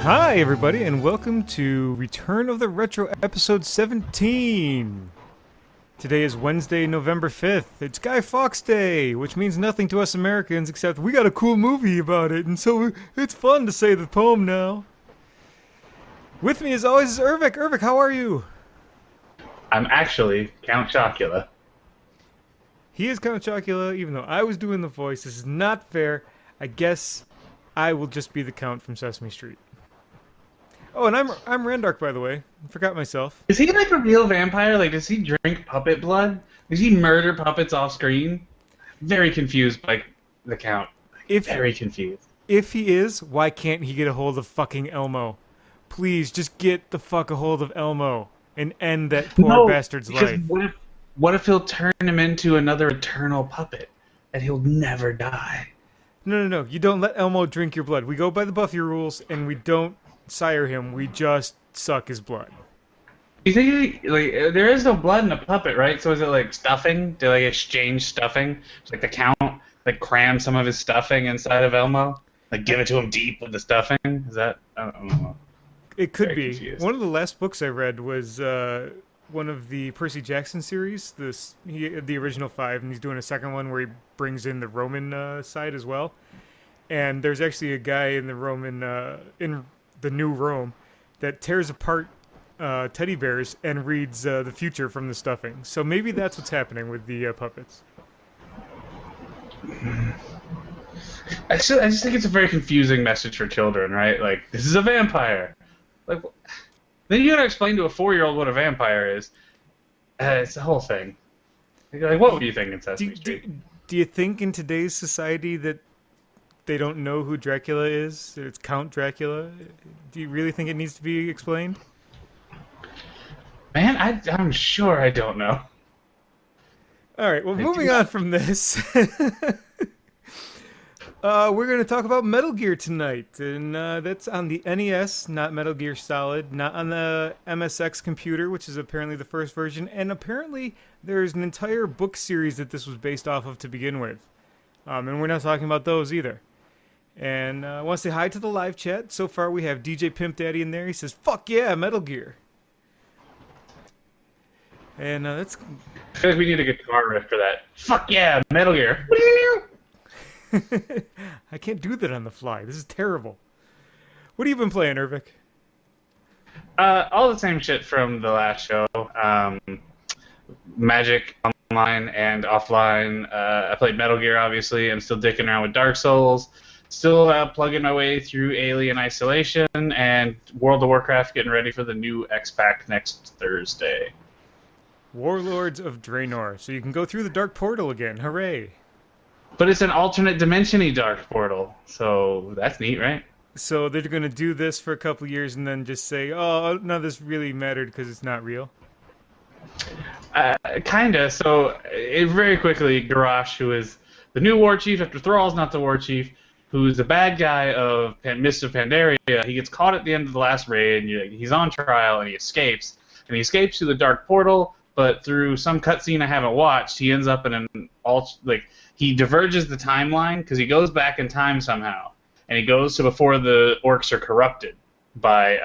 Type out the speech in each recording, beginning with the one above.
Hi, everybody, and welcome to Return of the Retro episode 17. Today is Wednesday, November 5th. It's Guy Fawkes Day, which means nothing to us Americans except we got a cool movie about it, and so it's fun to say the poem now. With me, as always, is Ervik. Ervik, how are you? I'm actually Count Chocula. He is Count Chocula, even though I was doing the voice. This is not fair. I guess I will just be the Count from Sesame Street. Oh, and I'm Randark, by the way. I forgot myself. Is he like a real vampire? Like, does he drink puppet blood? Does he murder puppets off screen? Very confused by the Count. Very confused. If he is, why can't he get a hold of fucking Elmo? Please, just get the fuck a hold of Elmo and end that poor bastard's life. What if he'll turn him into another eternal puppet and he'll never die? No. You don't let Elmo drink your blood. We go by the Buffy rules, and we don't sire him. We just suck his blood. You think there is no blood in a puppet, right? So is it like stuffing? Do they exchange stuffing? It's like the Count cram some of his stuffing inside of Elmo, like give it to him deep with the stuffing. Is that? I don't know. It could be. Confused. One of the last books I read was one of the Percy Jackson series. The original 5, and he's doing a second one where he brings in the Roman side as well. And there's actually a guy in the Roman in the New Rome that tears apart teddy bears and reads the future from the stuffing. So maybe that's what's happening with the puppets. I just think it's a very confusing message for children, right? Like, this is a vampire. Like, then you gotta explain to a 4-year-old what a vampire is. It's the whole thing. Like, what would you think in Sesame Street? Do you think in today's society that they don't know who Dracula is? It's Count Dracula? Do you really think it needs to be explained? Man, I'm sure I don't know. All right, well, moving on from this. We're going to talk about Metal Gear tonight, and that's on the NES, not Metal Gear Solid, not on the MSX computer, which is apparently the first version, and apparently there's an entire book series that this was based off of to begin with. And we're not talking about those either. And I want to say hi to the live chat. So far we have DJ Pimp Daddy in there. He says, fuck yeah, Metal Gear. And that's... I feel like we need a guitar riff for that. Fuck yeah, Metal Gear. I can't do that on the fly. This is terrible. What have you been playing, Ervik? All the same shit from the last show. Magic online and offline. I played Metal Gear, obviously. I'm still dicking around with Dark Souls. Still plugging my way through Alien Isolation and World of Warcraft, getting ready for the new X-Pack next Thursday. Warlords of Draenor. So you can go through the Dark Portal again. Hooray. But it's an alternate dimension-y Dark Portal, so that's neat, right? So they're going to do this for a couple years and then just say, oh, none of this really mattered because it's not real? Kinda. So, very quickly, Garrosh, who is the new war chief after Thrall's not the war chief, who's the bad guy of Mists of Pandaria, he gets caught at the end of the last raid, and he's on trial, and he escapes. And he escapes through the Dark Portal, but through some cutscene I haven't watched, he ends up in an he diverges the timeline because he goes back in time somehow, and he goes to before the orcs are corrupted by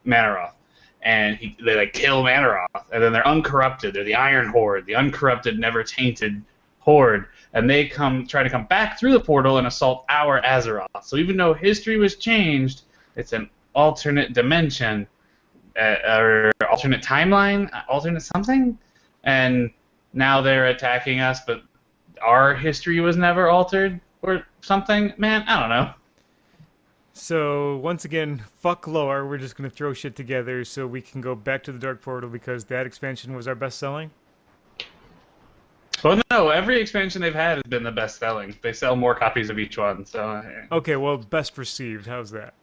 Manaroth, and they kill Manaroth, and then they're uncorrupted. They're the Iron Horde, the uncorrupted, never tainted horde, and they try to come back through the portal and assault our Azeroth. So even though history was changed, it's an alternate dimension, or alternate timeline, alternate something, and now they're attacking us, but our history was never altered or something. Man, I don't know. So, once again, fuck lore. We're just going to throw shit together so we can go back to the Dark Portal because that expansion was our best selling? Well, no, every expansion they've had has been the best selling. They sell more copies of each one, so... Okay, well, best received. How's that?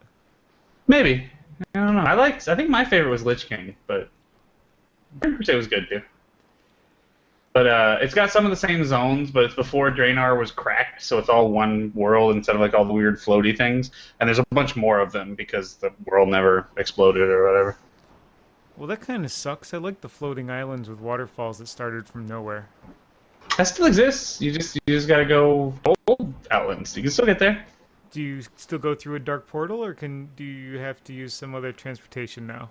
Maybe. I don't know. I think my favorite was Lich King, but... it was good, too. But it's got some of the same zones, but it's before Draenor was cracked, so it's all one world instead of all the weird floaty things. And there's a bunch more of them because the world never exploded or whatever. Well, that kind of sucks. I like the floating islands with waterfalls that started from nowhere. That still exists. You just gotta go old Outlands. You can still get there. Do you still go through a dark portal, or do you have to use some other transportation now?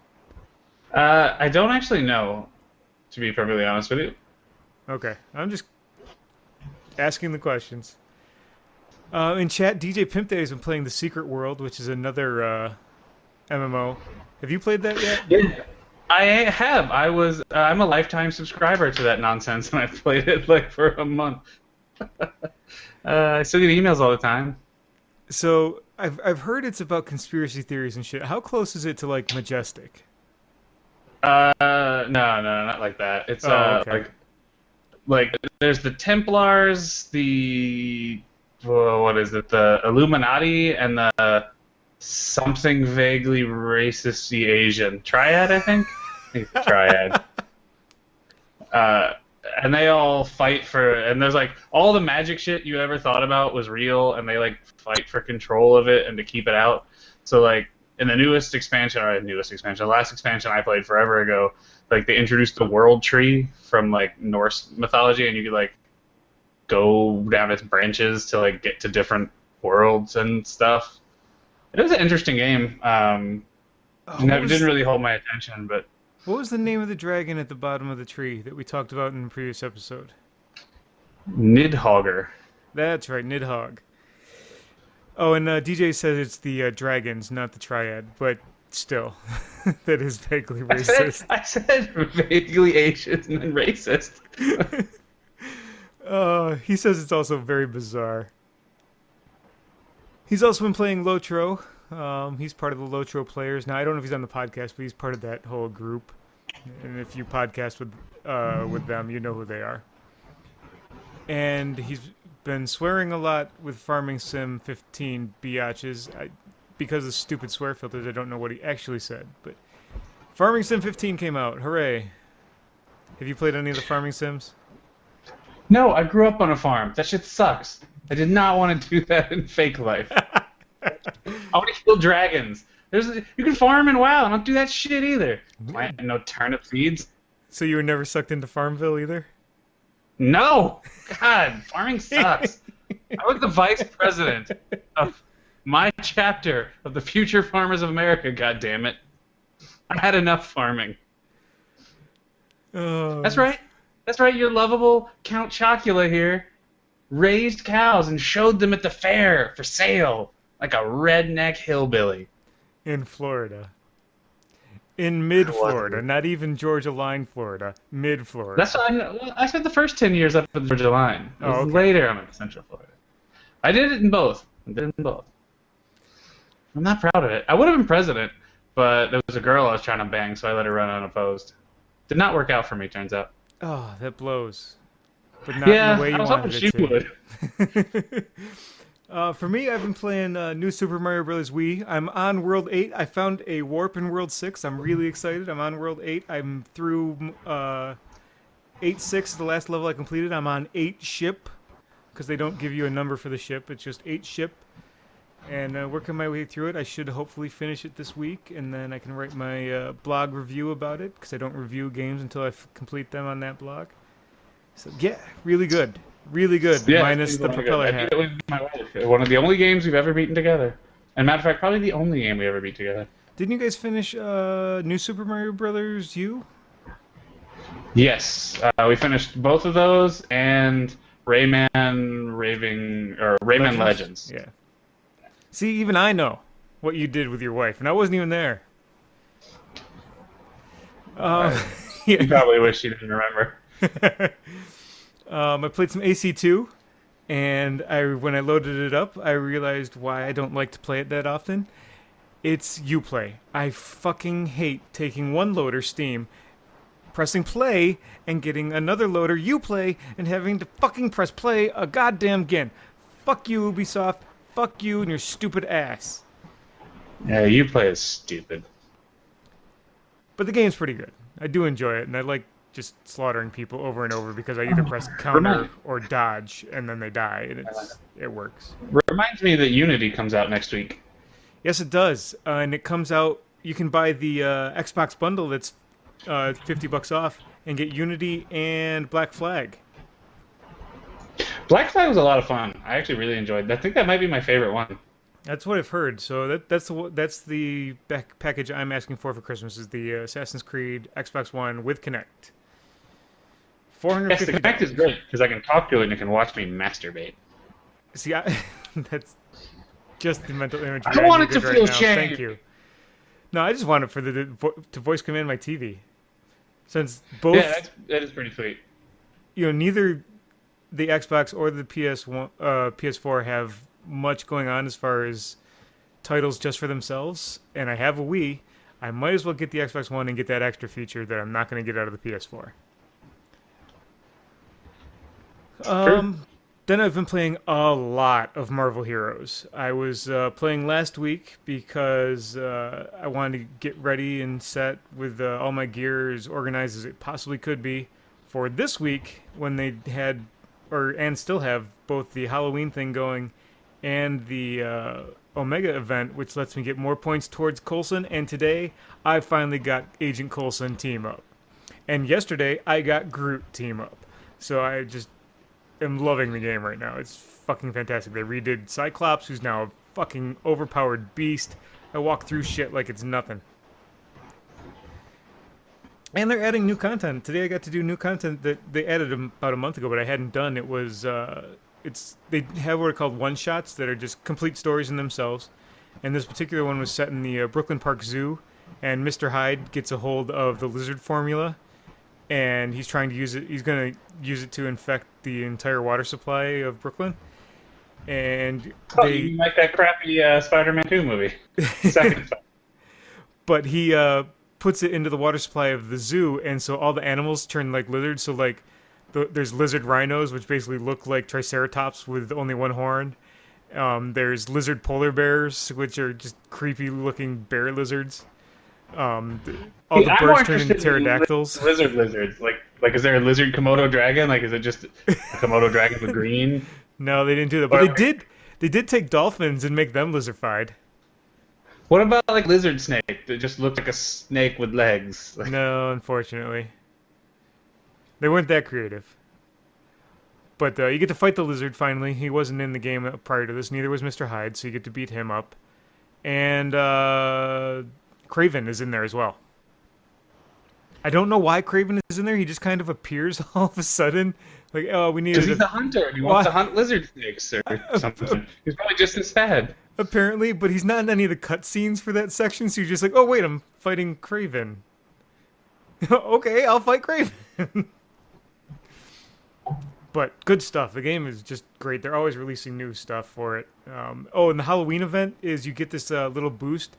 I don't actually know, to be perfectly honest with you. Okay, I'm just asking the questions. In chat, DJ Pimp Day has been playing The Secret World, which is another MMO. Have you played that yet? Yeah, I have. I'm a lifetime subscriber to that nonsense, and I've played it like for a month. I still get emails all the time. So I've heard it's about conspiracy theories and shit. How close is it to like Majestic? No, not like that. It's Okay. like there's the Templars, the what is it? The Illuminati, and the something vaguely racist-y Asian Triad, I think. I think it's the Triad. And they all fight for, and there's like all the magic shit you ever thought about was real, and they like fight for control of it and to keep it out. So like in the the last expansion I played forever ago, like they introduced the world tree from like Norse mythology, and you could like go down its branches to like get to different worlds and stuff. It was an interesting game. Didn't really hold my attention, but What was the name of the dragon at the bottom of the tree that we talked about in the previous episode? Nidhogger. That's right, Nidhogg. Oh, and DJ says it's the dragons, not the Triad, but still, that is vaguely racist. I said vaguely Asian and racist. He says it's also very bizarre. He's also been playing Lotro. He's part of the Lotro players. Now, I don't know if he's on the podcast, but he's part of that whole group. And if you podcast with them, you know who they are. And he's been swearing a lot with Farming Sim 15 biatches. Because of stupid swear filters, I don't know what he actually said. But Farming Sim 15 came out. Hooray. Have you played any of the Farming Sims? No, I grew up on a farm. That shit sucks. I did not want to do that in fake life. I want to kill dragons. You can farm in WoW. I don't do that shit either. Plant no turnip seeds. So you were never sucked into Farmville either? No! God, farming sucks. I was the vice president of my chapter of the Future Farmers of America, God damn it. I had enough farming. Oh. That's right. That's right, your lovable Count Chocula here raised cows and showed them at the fair for sale like a redneck hillbilly. In Florida. In mid-Florida, not even Georgia Line, Florida. Mid-Florida. That's what I spent the first 10 years up at the Georgia Line. Okay. Later, I'm at Central Florida. I did it in both. I'm not proud of it. I would have been president, but there was a girl I was trying to bang, so I let her run unopposed. Did not work out for me, turns out. Oh, that blows. But not in the way you I was wanted hoping it she would. For me, I've been playing New Super Mario Bros. Wii. I'm on World 8. I found a warp in World 6. I'm really excited. I'm on World 8. I'm through 8-6, the last level I completed. I'm on 8 ship, because they don't give you a number for the ship. It's just 8 ship. And working my way through it. I should hopefully finish it this week, and then I can write my blog review about it, because I don't review games until I complete them on that blog. So, yeah, really good. Really good, Yeah, minus the propeller hat. I beat it with my wife. One of the only games we've ever beaten together. And matter of fact, probably the only game we ever beat together. Didn't you guys finish New Super Mario Brothers U? Yes, we finished both of those and Rayman Legends. Yeah. See, even I know what you did with your wife, and I wasn't even there. You Yeah. probably wish you didn't remember. I played some AC2, and when I loaded it up, I realized why I don't like to play it that often. It's Uplay. I fucking hate taking one loader, Steam, pressing play, and getting another loader, Uplay, and having to fucking press play a goddamn again. Fuck you, Ubisoft. Fuck you and your stupid ass. Yeah, you play is stupid. But the game's pretty good. I do enjoy it, and I like just slaughtering people over and over because I either press counter or dodge, and then they die, and it works. Reminds me that Unity comes out next week. Yes, it does, and it comes out. You can buy the Xbox bundle that's $50 off and get Unity and Black Flag. Black Flag was a lot of fun. I actually really enjoyed it. I think that might be my favorite one. That's what I've heard. So that's the package I'm asking for Christmas is the Assassin's Creed Xbox One with Kinect. Yes, the Kinect is $450. great because I can talk to it and it can watch me masturbate. See, that's just the mental imagery I want it to needed feel now. shame. Thank you. No, I just want it for to voice command my TV. Since both, Yeah, that is pretty sweet. neither the Xbox or the PS4 have much going on as far as titles just for themselves, and I have a Wii. I might as well get the Xbox One and get that extra feature that I'm not going to get out of the PS4. True. Then I've been playing a lot of Marvel Heroes. I was playing last week because I wanted to get ready and set with all my gear as organized as it possibly could be for this week when they had, and still have, both the Halloween thing going and the Omega event, which lets me get more points towards Coulson. And today, I finally got Agent Coulson team up. And yesterday, I got Groot team up. So I just am loving the game right now. It's fucking fantastic. They redid Cyclops, who's now a fucking overpowered beast. I walk through shit like it's nothing. And they're adding new content. Today I got to do new content that they added about a month ago, but I hadn't done. It was they have what are called one shots that are just complete stories in themselves. And this particular one was set in the Brooklyn Park Zoo, and Mr. Hyde gets a hold of the lizard formula, and he's trying to use it. He's going to use it to infect the entire water supply of Brooklyn. And You like that crappy Spider-Man 2 movie? Second. But he puts it into the water supply of the zoo, and so all the animals turn like lizards. So like, there's lizard rhinos, which basically look like Triceratops with only one horn. There's lizard polar bears, which are just creepy-looking bear lizards. All the birds turn into pterodactyls. Lizards. Like, is there a lizard Komodo dragon? Like, is it just a Komodo dragon with green? No, they didn't do that. But they did take dolphins and make them lizardified. What about like lizard snake that just looked like a snake with legs? Like, No, unfortunately. They weren't that creative. But you get to fight the lizard finally. He wasn't in the game prior to this. Neither was Mr. Hyde, so you get to beat him up. And Kraven is in there as well. I don't know why Kraven is in there. He just kind of appears all of a sudden. Like, oh, we need to... Because he's a hunter. He wants to hunt lizard snakes or something. He's probably just as sad. Apparently, but he's not in any of the cutscenes for that section, so you're just like, oh, wait, I'm fighting Kraven. Okay, I'll fight Kraven. But good stuff. The game is just great. They're always releasing new stuff for it. And the Halloween event is you get this little boost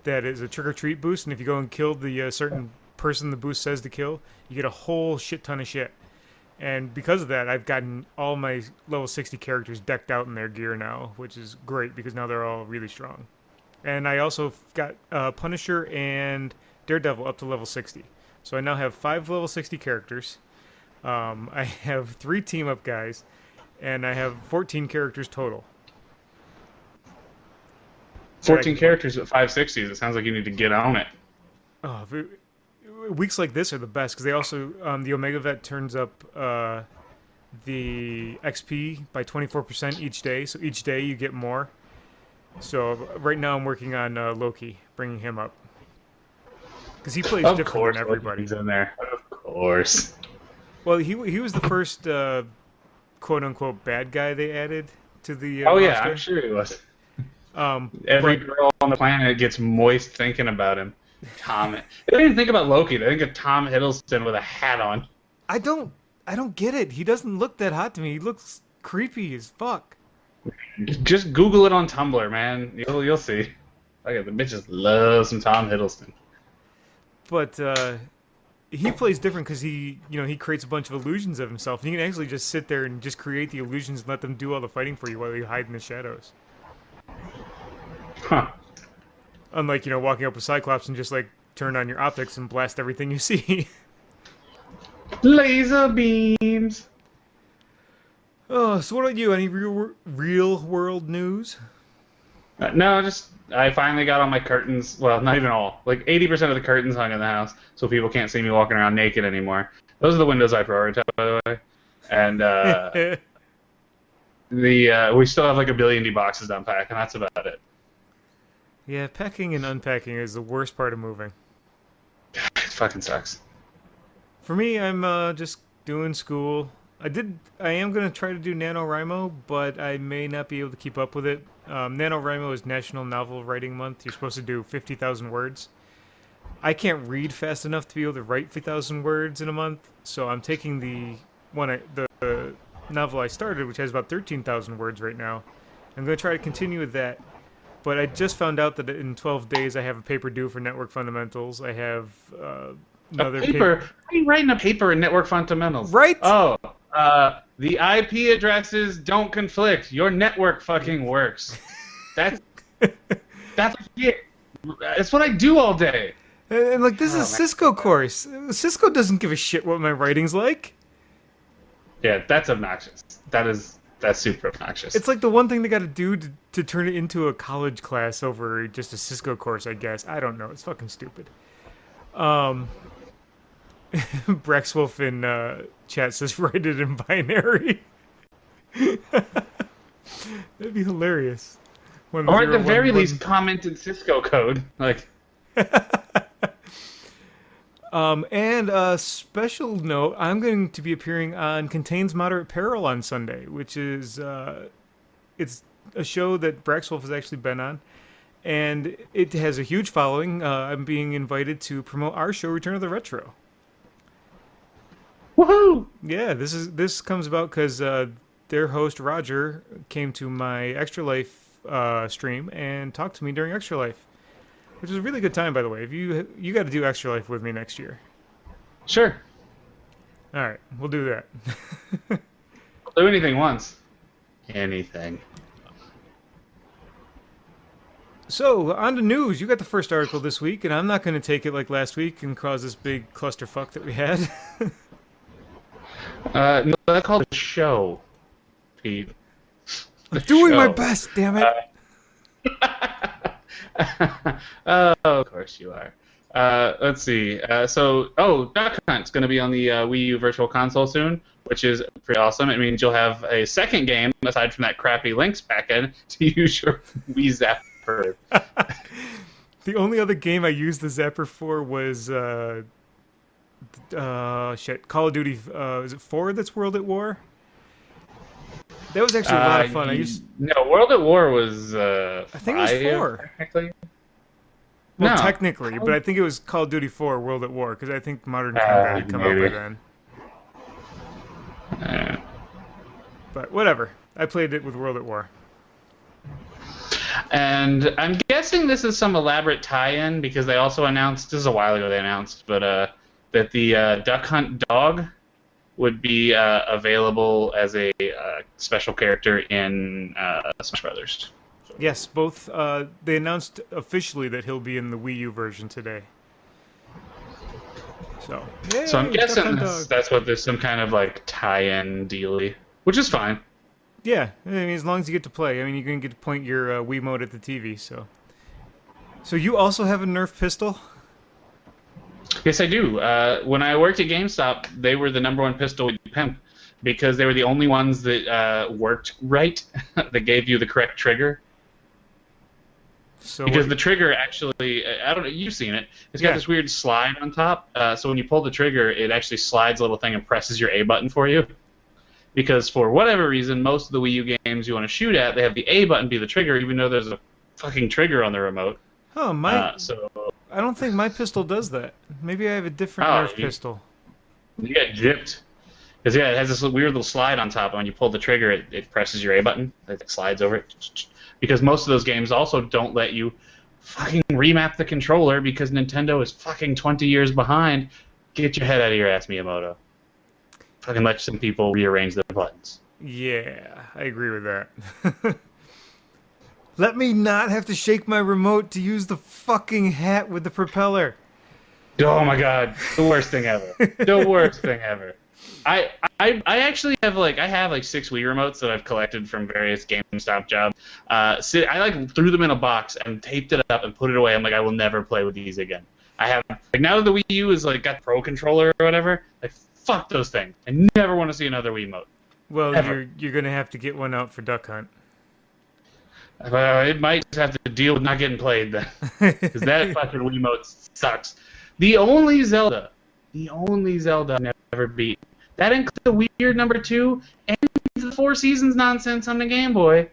that is a trick-or-treat boost, and if you go and kill the certain person the boost says to kill, you get a whole shit ton of shit. And because of that, I've gotten all my level 60 characters decked out in their gear now, which is great because now they're all really strong. And I also got Punisher and Daredevil up to level 60. So I now have 5 level 60 characters. I have 3 team-up guys, and I have 14 characters total. 14 characters at 560s. It sounds like you need to get on it. Oh, weeks like this are the best because they also the Omega Vet turns up the XP by 24% each day. So each day you get more. So right now I'm working on Loki, bringing him up because he plays different than everybody. Loki's in there. Of course. Well, he was the first quote unquote bad guy they added to the. Yeah, I'm sure he was. Every girl on the planet gets moist thinking about him. Tom. They don't even think about Loki. They think of Tom Hiddleston with a hat on. I don't get it. He doesn't look that hot to me. He looks creepy as fuck. Just Google it on Tumblr, man. You'll see. Okay, the bitches love some Tom Hiddleston. But he plays different because he creates a bunch of illusions of himself. And you can actually just sit there and just create the illusions and let them do all the fighting for you while you hide in the shadows. Huh. Unlike, walking up with Cyclops and just, turn on your optics and blast everything you see. Laser beams! Oh, so what about you? Any real-world news? No, I finally got all my curtains. Well, not even all. Like, 80% of the curtains hung in the house, so people can't see me walking around naked anymore. Those are the windows I prioritize, by the way. And, we still have, 1 billion D boxes to unpack, and that's about it. Yeah, packing and unpacking is the worst part of moving. It fucking sucks. For me, I'm just doing school. I am gonna try to do NaNoWriMo, but I may not be able to keep up with it. NaNoWriMo is National Novel Writing Month. You're supposed to do 50,000 words. I can't read fast enough to be able to write 50,000 words in a month, so I'm taking the novel I started, which has about 13,000 words right now. I'm going to try to continue with that. But I just found out that in 12 days I have a paper due for network fundamentals. I have another paper. How are you writing a paper in network fundamentals? Right? Oh, the IP addresses don't conflict. Your network fucking works. That's it. That's what I do all day. And like, this is a Cisco course. Cisco doesn't give a shit what my writing's like. Yeah, that's obnoxious. That's super obnoxious. It's like the one thing they got to do to turn it into a college class over just a Cisco course, I guess. I don't know. It's fucking stupid. Brexwolf in chat says write it in binary. That'd be hilarious. Or at the very least, comment in Cisco code. Like. And a special note, I'm going to be appearing on Contains Moderate Peril on Sunday, which is it's a show that Braxwolf has actually been on, and it has a huge following. I'm being invited to promote our show, Return of the Retro. Woohoo! Yeah, this comes about because their host Roger came to my Extra Life stream and talked to me during Extra Life. Which is a really good time, by the way. If you got to do Extra Life with me next year. Sure. All right, we'll do that. We'll do anything once. Anything. So, on to news. You got the first article this week, and I'm not going to take it like last week and cause this big clusterfuck that we had. No, that's called a show, Pete. I'm doing my best, damn it. Oh, of course you are. Let's see. Duck Hunt's going to be on the Wii U Virtual Console soon, which is pretty awesome. It means you'll have a second game, aside from that crappy Lynx backend, to use your Wii Zapper. The only other game I used the Zapper for was, Call of Duty, is it 4 that's World at War? That was actually a lot of fun. No, World at War was, I think it was 4. Technically. Well, No. technically, but I think it was Call of Duty 4 World at War, because I think Modern Combat had come out by then. But whatever. I played it with World at War. And I'm guessing this is some elaborate tie-in, because they also announced, this is a while ago they announced, but that the Duck Hunt dog would be available as a special character in Smash Brothers. So. Yes, both. They announced officially that he'll be in the Wii U version today. So, yay, so I'm guessing that's what there's some kind of like tie-in dealy, which is fine. Yeah, I mean, as long as you get to play. I mean, you're gonna get to point your Wiimote at the TV. So you also have a Nerf pistol? Yes, I do. When I worked at GameStop, they were the #1 pistol with pimp because they were the only ones that worked right, that gave you the correct trigger. So because the trigger actually, I don't know, you've seen it. It's got this weird slide on top. So when you pull the trigger, it actually slides a little thing and presses your A button for you. Because for whatever reason, most of the Wii U games you want to shoot at, they have the A button be the trigger, even though there's a fucking trigger on the remote. Oh, I don't think my pistol does that. Maybe I have a different Nerf pistol. You got gypped. Because, it has this weird little slide on top, and when you pull the trigger, it presses your A button. It slides over it. Because most of those games also don't let you fucking remap the controller because Nintendo is fucking 20 years behind. Get your head out of your ass, Miyamoto. Fucking let some people rearrange their buttons. Yeah, I agree with that. Let me not have to shake my remote to use the fucking hat with the propeller. Oh my god, the worst thing ever. The worst thing ever. I actually have I have 6 Wii remotes that I've collected from various GameStop jobs. I threw them in a box and taped it up and put it away. I'm like, I will never play with these again. I have now that the Wii U is got Pro controller or whatever. Fuck those things. I never want to see another Wiimote. Well, you're gonna have to get one out for Duck Hunt. It might just have to deal with not getting played then, because that fucking Wiimote sucks. The only Zelda I never beat. That includes the weird number 2 and the 4 Seasons nonsense on the Game Boy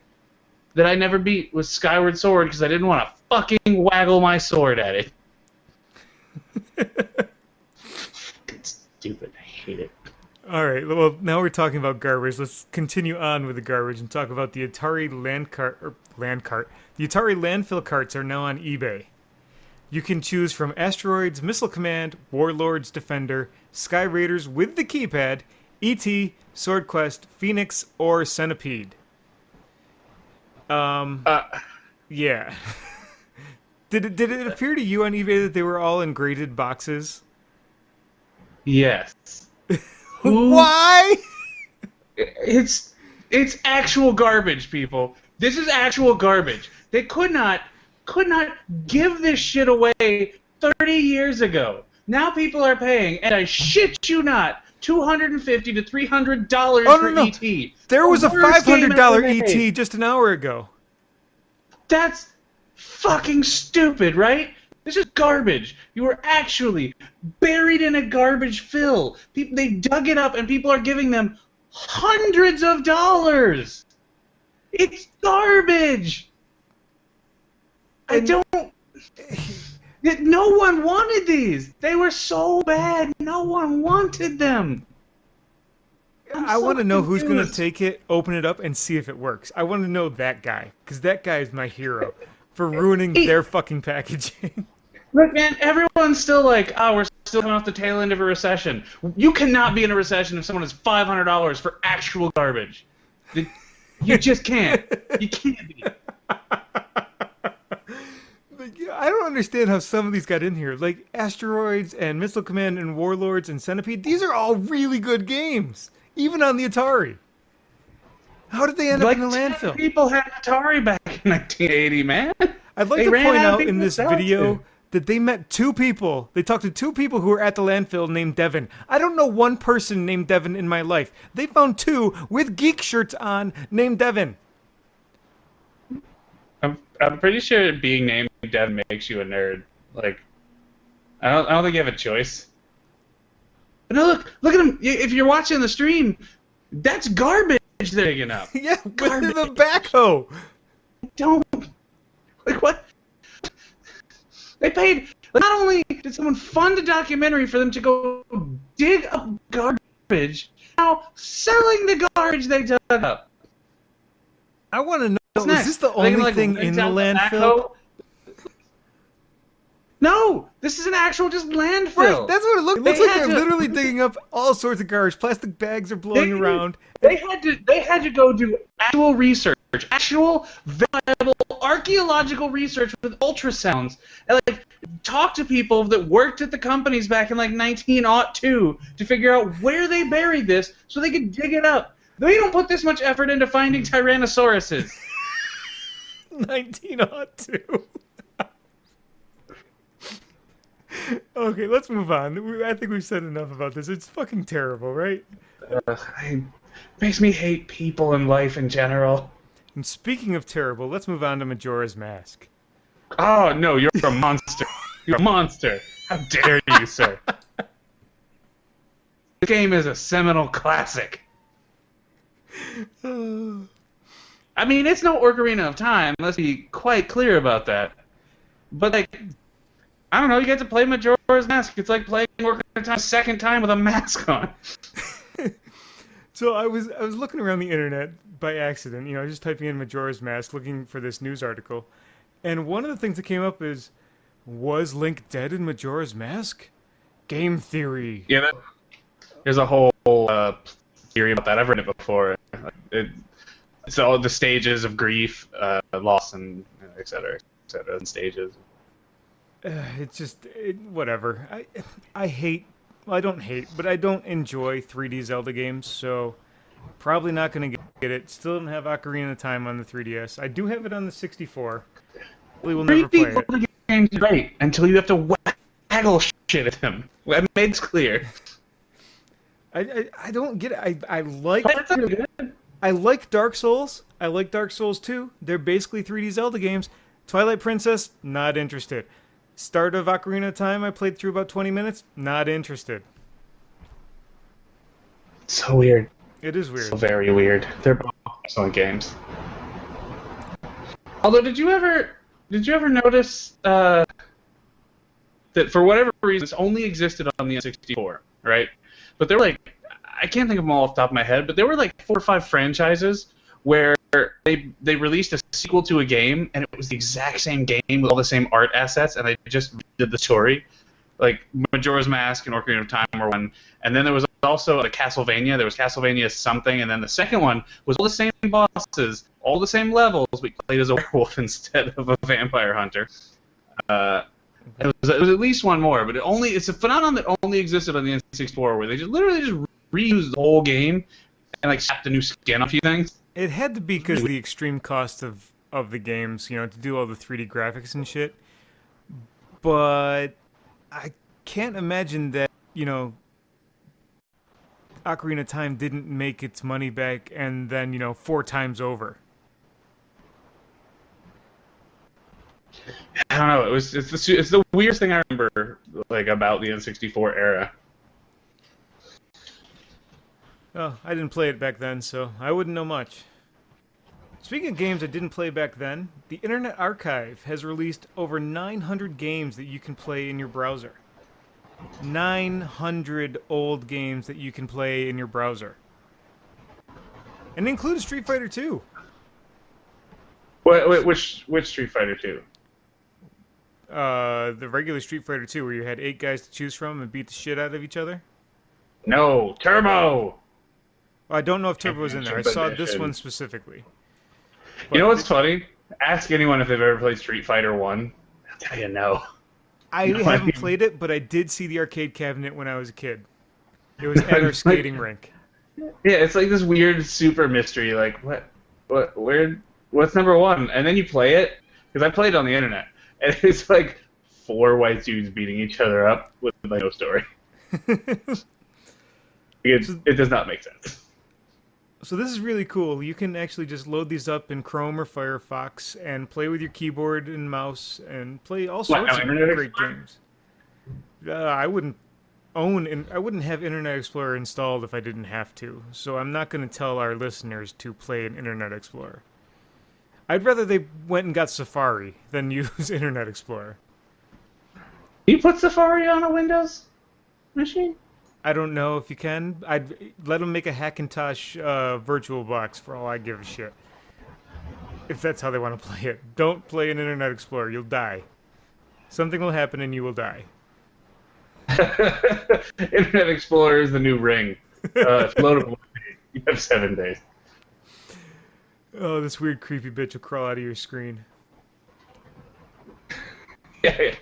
that I never beat was Skyward Sword because I didn't want to fucking waggle my sword at it. It's stupid. I hate it. All right. Well, now we're talking about garbage. Let's continue on with the garbage and talk about the Atari The Atari landfill carts are now on eBay. You can choose from Asteroids, Missile Command, Warlords, Defender, Sky Raiders with the keypad, E.T., Sword Quest, Phoenix, or Centipede. Yeah. Did it appear to you on eBay that they were all in graded boxes? Yes. Why? It's actual garbage, people. This is actual garbage. They could not give this shit away 30 years ago. Now people are paying, and I shit you not, $250 to $300 for ET. There was a $500 ET just an hour ago. That's fucking stupid, right? This is garbage. You were actually buried in a garbage fill. They dug it up, and people are giving them hundreds of dollars. It's garbage. No one wanted these. They were so bad. No one wanted them. I want to know who's going to take it, open it up, and see if it works. I want to know that guy, because that guy is my hero for ruining their fucking packaging. Look, man, everyone's still like, oh, we're still coming off the tail end of a recession. You cannot be in a recession if someone has $500 for actual garbage. You just can't. You can't be. I don't understand how some of these got in here. Like Asteroids and Missile Command and Warlords and Centipede. These are all really good games, even on the Atari. How did they end up in the landfill? People had Atari back in 1980, man. I'd like to point out in this video that they met 2 people. They talked to 2 people who were at the landfill named Devin. I don't know one person named Devin in my life. They found 2 with geek shirts on named Devin. I'm pretty sure being named Devin makes you a nerd. Like, I don't think you have a choice. But no, look at him. If you're watching the stream, that's garbage they're digging up. Yeah, with the backhoe. Don't. Like, what? They paid. Not only did someone fund a documentary for them to go dig up garbage, now selling the garbage they dug up. I want to know, is this the only thing in the landfill? No, this is an actual just landfill. Right, that's what it looks like. It looks like they're literally digging up all sorts of garbage. Plastic bags are blowing around. They had to go do actual research, actual viable archaeological research with ultrasounds, and like talk to people that worked at the companies back in like 1902 to figure out where they buried this so they could dig it up. They don't put this much effort into finding Tyrannosauruses. 1902. Okay, let's move on. I think we've said enough about this. It's fucking terrible, right? It makes me hate people and life in general. And speaking of terrible, let's move on to Majora's Mask. Oh, no, you're a monster. You're a monster. How dare you, sir? This game is a seminal classic. I mean, it's no Ocarina of Time. Let's be quite clear about that. But, like, I don't know, you get to play Majora's Mask. It's like playing Ocarina of Time a second time with a mask on. So I was looking around the internet by accident, just typing in Majora's Mask, looking for this news article. And one of the things that came up is, was Link dead in Majora's Mask? Game theory. Yeah, there's a whole theory about that. I've read it before. It's all the stages of grief, loss, and et cetera, and stages. It's just whatever. I don't hate, but I don't enjoy 3D Zelda games, so probably not going to get it. Still don't have Ocarina of Time on the 3DS. I do have it on the 64. Probably will never play it. Game's great until you have to waggle shit at him. I made it clear. I don't get it. I like Dark Souls. I like Dark Souls 2. They're basically 3D Zelda games. Twilight Princess, not interested. Start of Ocarina of Time, I played through about 20 minutes. Not interested. So weird. It is weird. So very weird. They're both excellent games. Although, did you ever notice that for whatever reason this only existed on the N64, right? But there were like, I can't think of them all off the top of my head, but there were like 4 or 5 franchises where they released a sequel to a game, and it was the exact same game with all the same art assets, and they just did the story. Like Majora's Mask and Ocarina of Time were one, and then there was also a Castlevania. There was Castlevania something, and then the second one was all the same bosses, all the same levels, but you played as a werewolf instead of a vampire hunter. It was at least one more, but it's a phenomenon that only existed on the N64, where they just literally just reused the whole game and like slapped a new skin on a few things. It had to be because the extreme cost of the games, to do all the 3D graphics and shit. But I can't imagine that, Ocarina of Time didn't make its money back and then, 4 times over. I don't know. It's the weirdest thing I remember like about the N64 era. Oh, I didn't play it back then, so I wouldn't know much. Speaking of games I didn't play back then, the Internet Archive has released over 900 games that you can play in your browser. 900 old games that you can play in your browser. And it includes Street Fighter 2. Which Street Fighter 2? The regular Street Fighter 2, where you had 8 guys to choose from and beat the shit out of each other? No, Turbo! Well, I don't know if Turbo was in there. I saw this one specifically. But you know what's funny? Ask anyone if they've ever played Street Fighter 1. I'll tell you no. I haven't played it, but I did see the arcade cabinet when I was a kid. It was at our skating rink. Yeah, it's like this weird super mystery. Like, what's number 1? And then you play it, because I played it on the internet, and it's like 4 white dudes beating each other up with like no story. It does not make sense. So this is really cool. You can actually just load these up in Chrome or Firefox and play with your keyboard and mouse and play all sorts of great games. I wouldn't have Internet Explorer installed if I didn't have to. So I'm not going to tell our listeners to play an Internet Explorer. I'd rather they went and got Safari than use Internet Explorer. You put Safari on a Windows machine? I don't know if you can. I'd let them make a Hackintosh virtual box for all I give a shit. If that's how they want to play it. Don't play an Internet Explorer. You'll die. Something will happen and you will die. Internet Explorer is the new Ring. It's loadable. You have 7 days. Oh, this weird creepy bitch will crawl out of your screen. Yeah.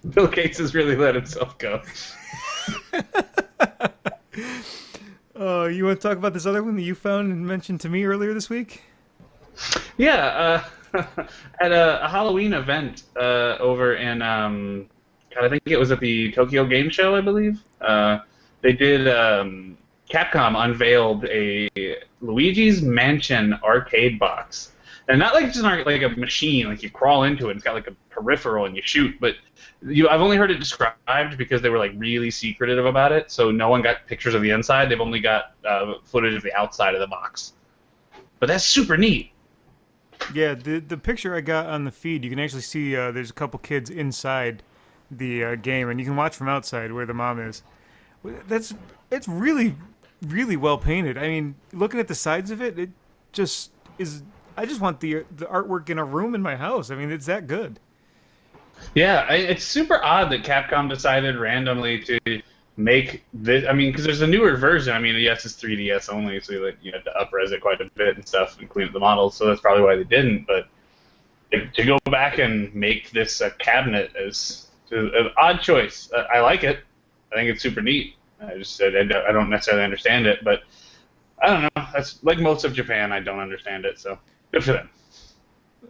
Bill Gates has really let himself go. You want to talk about this other one that you found and mentioned to me earlier this week? Yeah, at a Halloween event over in, I think it was at the Tokyo Game Show, I believe. They did, Capcom unveiled a Luigi's Mansion arcade box. And not like just like a machine, like you crawl into it, it's got like a peripheral and you shoot, but I've only heard it described because they were like really secretive about it, so no one got pictures of the inside. They've only got footage of the outside of the box. But that's super neat. Yeah, the picture I got on the feed, you can actually see there's a couple kids inside the game, and you can watch from outside where the mom is. It's really, really well painted. I mean, looking at the sides of it, it just is. I just want the artwork in a room in my house. I mean, it's that good. Yeah, it's super odd that Capcom decided randomly to make this. I mean, because there's a newer version. I mean, yes, it's 3DS only, so you have to up-res it quite a bit and stuff and clean up the models, so that's probably why they didn't. But to go back and make this a cabinet is an odd choice. I like it. I think it's super neat. I just said I don't necessarily understand it, but I don't know. That's like most of Japan. I don't understand it, so good for them.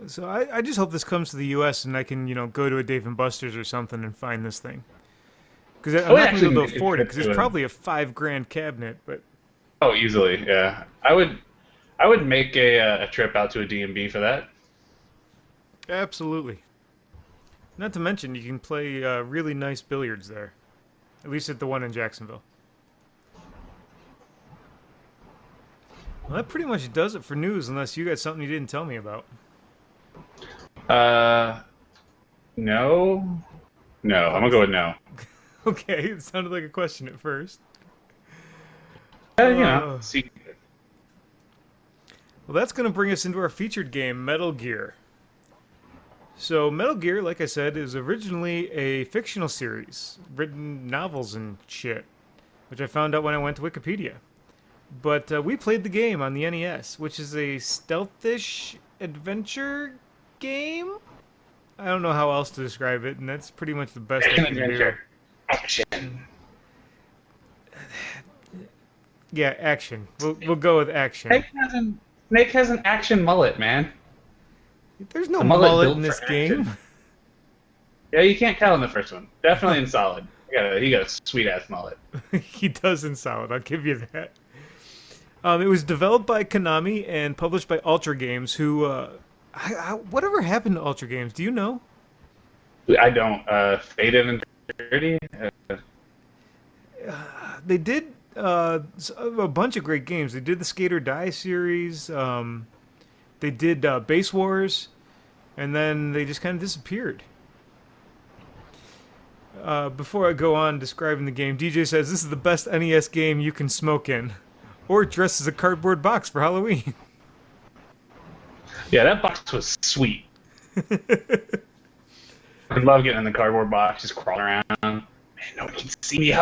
So I just hope this comes to the U.S. and I can, go to a Dave & Buster's or something and find this thing. Because I'm not going to be able to afford it, because it's probably a $5,000 cabinet. But easily, yeah. I I would make a trip out to a D&B for that. Absolutely. Not to mention, you can play really nice billiards there. At least at the one in Jacksonville. Well, that pretty much does it for news, unless you got something you didn't tell me about. No, no. I'm gonna go with no. Okay, it sounded like a question at first. See. Well, that's going to bring us into our featured game, Metal Gear. So, Metal Gear, like I said, is originally a fictional series, written novels and shit, which I found out when I went to Wikipedia. But we played the game on the NES, which is a stealthish adventure game? I don't know how else to describe it, and that's pretty much the best I can do. Action. Yeah, action. We'll go with action. Snake has an action mullet, man. There's no mullet in this game. Yeah, you can't tell in the first one. Definitely in Solid. He got a sweet ass mullet. He does in Solid. I'll give you that. It was developed by Konami and published by Ultra Games. Who, whatever happened to Ultra Games? Do you know? I don't. Faded and Dirty. They did a bunch of great games. They did the Skate or Die series. They did Base Wars, and then they just kind of disappeared. Before I go on describing the game, DJ says this is the best NES game you can smoke in, or dress as a cardboard box for Halloween. Yeah, that box was sweet. I love getting in the cardboard box, just crawling around. Man, no one can see me.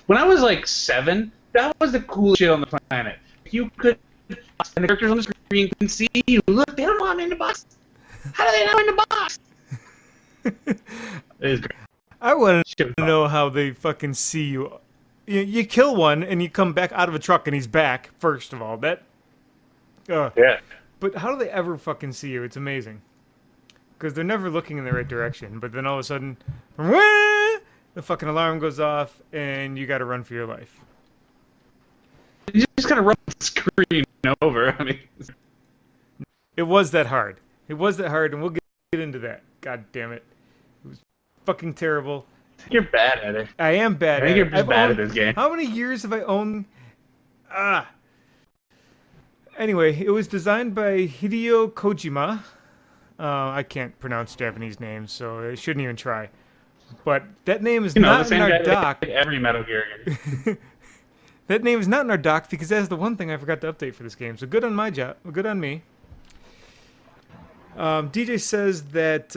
When I was like 7, that was the coolest shit on the planet. You could, and the characters on the screen can see you. Look, they don't know I'm in the box. How do they know I'm in the box? It is great. I want to know how they fucking see you. You kill one and you come back out of a truck and he's back. First of all, yeah. But how do they ever fucking see you? It's amazing. Because they're never looking in the right direction. But then all of a sudden, the fucking alarm goes off and you got to run for your life. You just gotta run the screen over. I mean, it was that hard. It was that hard, and we'll get into that. God damn it. It was fucking terrible. You're bad at it. I am bad at it. I think you're just bad at this game. How many years have I owned? Anyway, it was designed by Hideo Kojima. I can't pronounce Japanese names, so I shouldn't even try. But that name is not in our doc. Every Metal Gear game. That name is not in our doc because that's the one thing I forgot to update for this game. So good on my job. Good on me. DJ says that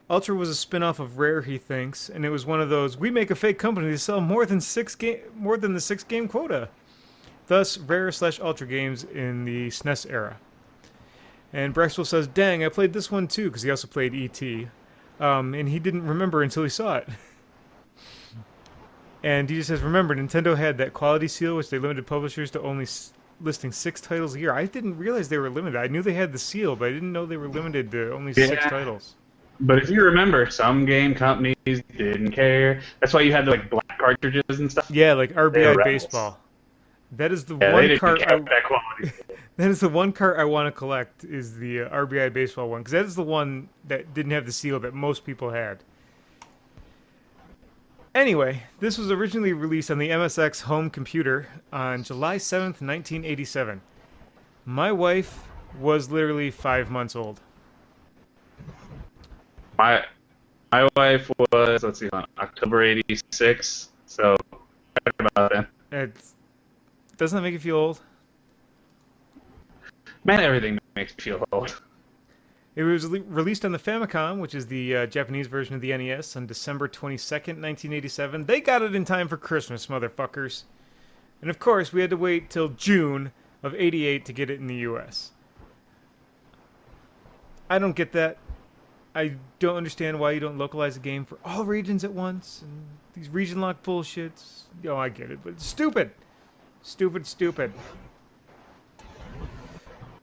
Ultra was a spin-off of Rare, he thinks, and it was one of those, we make a fake company to sell more than the 6-game quota. Thus, Rare/Ultra games in the SNES era. And Brexwell says, dang, I played this one too, because he also played E.T. And he didn't remember until he saw it. And DJ says, remember, Nintendo had that quality seal, which they limited publishers to only listing 6 titles a year. I didn't realize they were limited. I knew they had the seal, but I didn't know they were limited to only 6 titles. But if you remember, some game companies didn't care. That's why you had like black cartridges and stuff. Yeah, like RBI Baseball. That is the one cart. That is the one cart I want to collect. Is the RBI Baseball one, because that is the one that didn't have the seal that most people had. Anyway, this was originally released on the MSX home computer on July 7th, 1987. My wife was literally 5 months old. My wife was, let's see, on October 86, so right about then. Doesn't that make you feel old? Man, everything makes me feel old. It was released on the Famicom, which is the Japanese version of the NES, on December 22nd, 1987. They got it in time for Christmas, motherfuckers. And of course, we had to wait till June of 88 to get it in the US. I don't get that. I don't understand why you don't localize a game for all regions at once. And these region lock bullshits. Oh, I get it, but it's stupid. Stupid.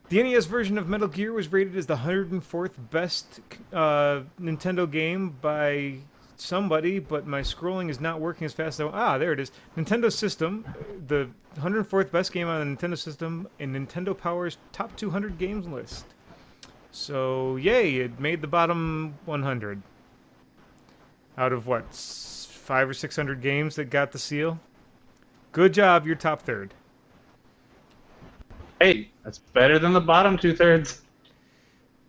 The NES version of Metal Gear was rated as the 104th best Nintendo game by somebody, but my scrolling is not working as fast as I want. Ah, there it is. Nintendo System, the 104th best game on the Nintendo System in Nintendo Power's top 200 games list. So, yay, it made the bottom 100. Out of what, 500 or 600 games that got the seal? Good job, you're top third. Hey, that's better than the bottom 2/3.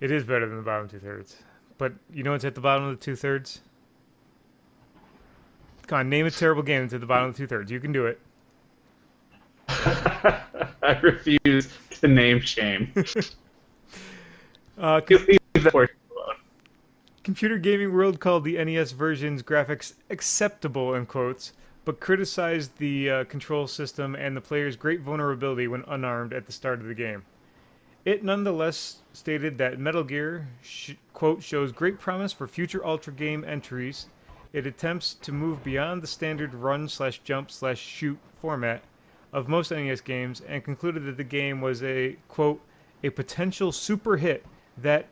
It is better than the bottom 2/3. But you know what's at the bottom of the 2/3? Come on, name a terrible game that's at the bottom of the 2/3. You can do it. I refuse to name shame. Computer Gaming World called the NES version's graphics acceptable, in quotes, but criticized the control system and the player's great vulnerability when unarmed at the start of the game. It nonetheless stated that Metal Gear, quote, shows great promise for future Ultra game entries. It attempts to move beyond the standard run/jump/shoot format of most NES games and concluded that the game was a, quote, a potential super hit that,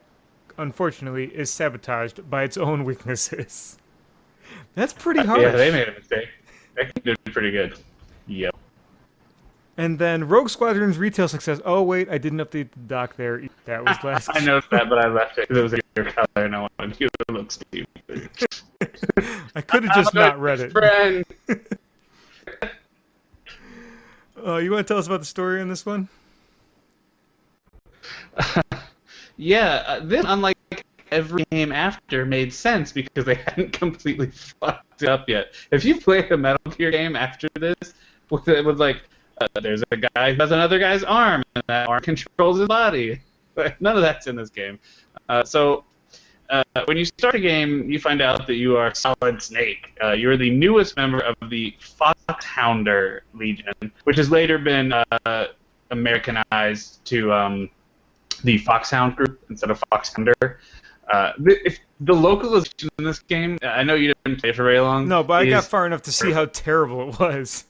unfortunately, is sabotaged by its own weaknesses. That's pretty harsh. Yeah, they made a mistake. That did pretty good. Yep. And then Rogue Squadron's retail success. Oh, wait, I didn't update the doc there. That was last. I noticed that, but I left it because it was your color and I wanted you to look stupid. I could have just not read it. Friend. You want to tell us about the story on this one? Yeah, this, unlike every game after, made sense because they hadn't completely fucked it up yet. If you play a Metal Gear game after this, it was like, there's a guy who has another guy's arm, and that arm controls his body. None of that's in this game. So when you start a game, you find out that you are Solid Snake. You're the newest member of the Foxhounder Legion, which has later been Americanized to the Foxhound group instead of Foxhounder. If the localization in this game, I know you didn't play it for very long. No, but I got far enough to see how terrible it was.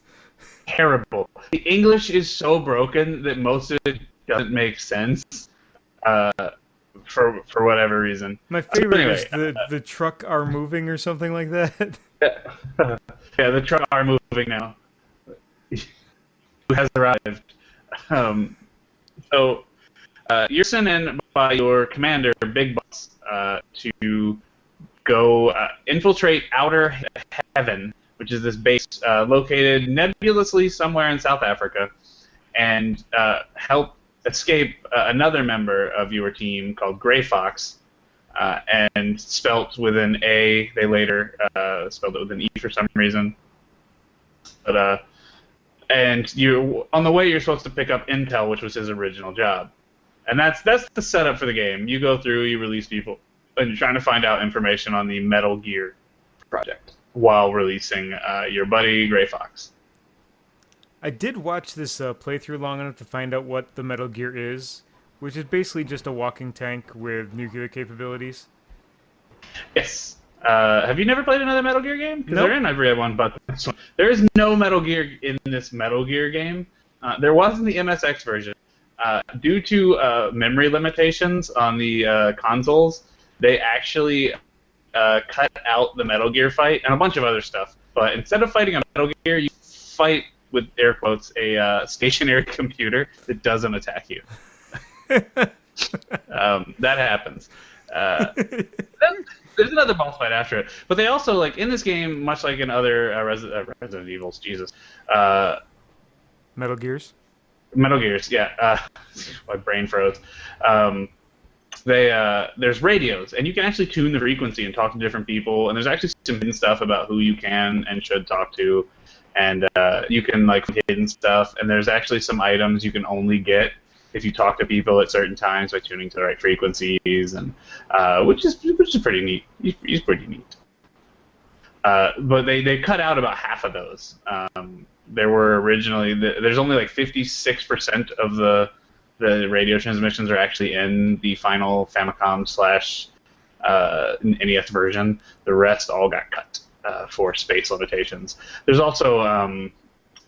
Terrible. The English is so broken that most of it doesn't make sense for whatever reason. My favorite is the truck are moving or something like that. Yeah, the truck are moving now. Who has arrived? So you're sent in by your commander, Big Boss, to go infiltrate Outer Heaven, which is this base located nebulously somewhere in South Africa, and help escape another member of your team called Gray Fox, and spelt with an A. They later spelled it with an E for some reason. But and you on the way you're supposed to pick up intel, which was his original job, and that's the setup for the game. You go through, you release people, and you're trying to find out information on the Metal Gear project while releasing your buddy Gray Fox. I did watch this playthrough long enough to find out what the Metal Gear is, which is basically just a walking tank with nuclear capabilities. Yes. Have you never played another Metal Gear game? Because Nope. there in every one but this one. There is no Metal Gear in this Metal Gear game. There was in the MSX version. Due to memory limitations on the consoles, they actually cut out the Metal Gear fight and a bunch of other stuff. But instead of fighting a Metal Gear, you fight, with air quotes, a stationary computer that doesn't attack you. That happens. Then there's another boss fight after it. But they also, like, in this game, much like in other Resident Evils, Jesus. Metal Gears? Metal Gears, yeah. My brain froze. There's radios, and you can actually tune the frequency and talk to different people, and there's actually some hidden stuff about who you can and should talk to, and you can, like, hidden stuff, and there's actually some items you can only get if you talk to people at certain times by tuning to the right frequencies, and which is pretty neat. It's pretty neat. But they cut out about half of those. There were originally there's only like 56% of the radio transmissions are actually in the final Famicom / NES version. The rest all got cut for space limitations. There's also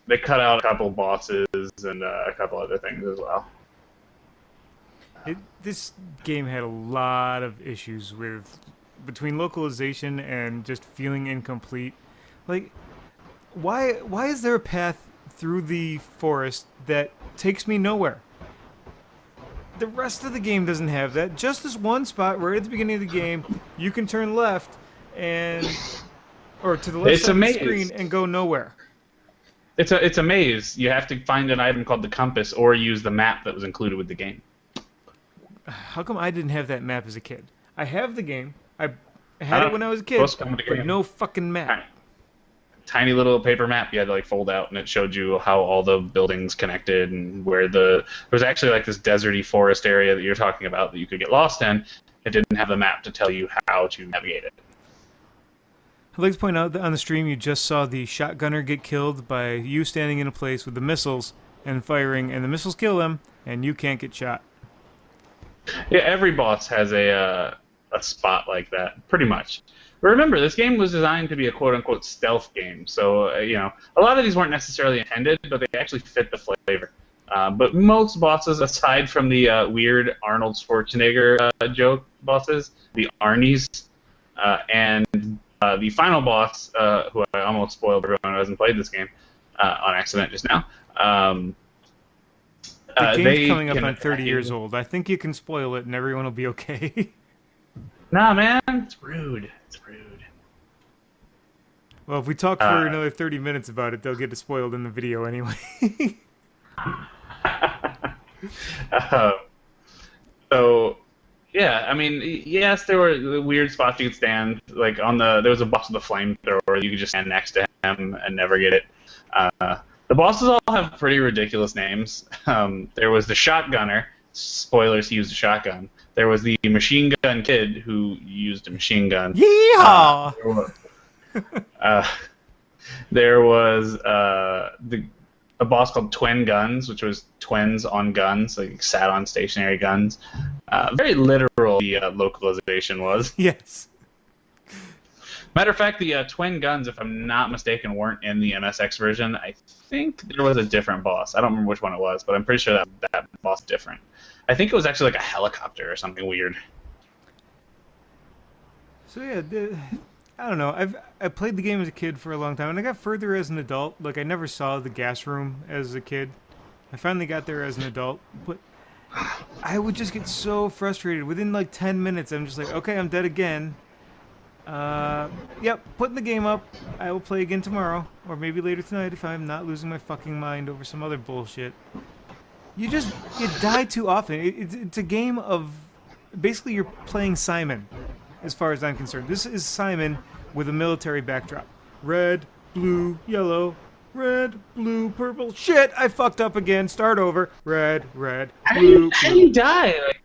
they cut out a couple bosses and a couple other things as well. This game had a lot of issues with between localization and just feeling incomplete. Like, why is there a path through the forest that takes me nowhere? The rest of the game doesn't have that. Just this one spot right at the beginning of the game, you can turn left or to the left It's side a of the maze. screen and go nowhere. It's a maze. You have to find an item called the compass or use the map that was included with the game. How come I didn't have that map as a kid? I have the game. I had it when I was a kid, Supposed to come with the but game. no fucking map. Tiny little paper map you had to like fold out, and it showed you how all the buildings connected and where there was actually like this deserty forest area that you're talking about that you could get lost in. It didn't have the map to tell you how to navigate it. I'd like to point out that on the stream you just saw the shotgunner get killed by you standing in a place with the missiles and firing, and the missiles kill him, and you can't get shot. Yeah, every boss has a spot like that, pretty much. But remember, this game was designed to be a quote-unquote stealth game, so a lot of these weren't necessarily intended, but they actually fit the flavor. But most bosses, aside from the weird Arnold Schwarzenegger joke bosses, the Arnies, and the final boss, who I almost spoiled for everyone who hasn't played this game on accident just now. The game's coming up on 30 years old. I think you can spoil it and everyone will be okay. Nah, man, it's rude. It's rude. Well, if we talk for another 30 minutes about it, they'll get it spoiled in the video anyway. So, yeah, I mean, yes, there were weird spots you could stand. Like there was a boss with a flamethrower. You could just stand next to him and never get it. The bosses all have pretty ridiculous names. There was the shotgunner. Spoilers, he used a shotgun. There was the machine gun kid who used a machine gun. Yeehaw! There was a boss called Twin Guns, which was twins on guns, like sat on stationary guns. Very literal the localization was. Yes. Matter of fact, the Twin Guns, if I'm not mistaken, weren't in the MSX version. I think there was a different boss. I don't remember which one it was, but I'm pretty sure that boss is different. I think it was actually like a helicopter or something weird. So yeah, I don't know. I played the game as a kid for a long time, and I got further as an adult. Like, I never saw the gas room as a kid. I finally got there as an adult, but I would just get so frustrated. Within like 10 minutes, I'm just like, okay, I'm dead again. Yep, putting the game up. I will play again tomorrow, or maybe later tonight if I'm not losing my fucking mind over some other bullshit. You die too often. It's a game of, basically you're playing Simon, as far as I'm concerned. This is Simon with a military backdrop. Red, blue, yellow, red, blue, purple. Shit, I fucked up again. Start over. Red, blue. How do you die? Like,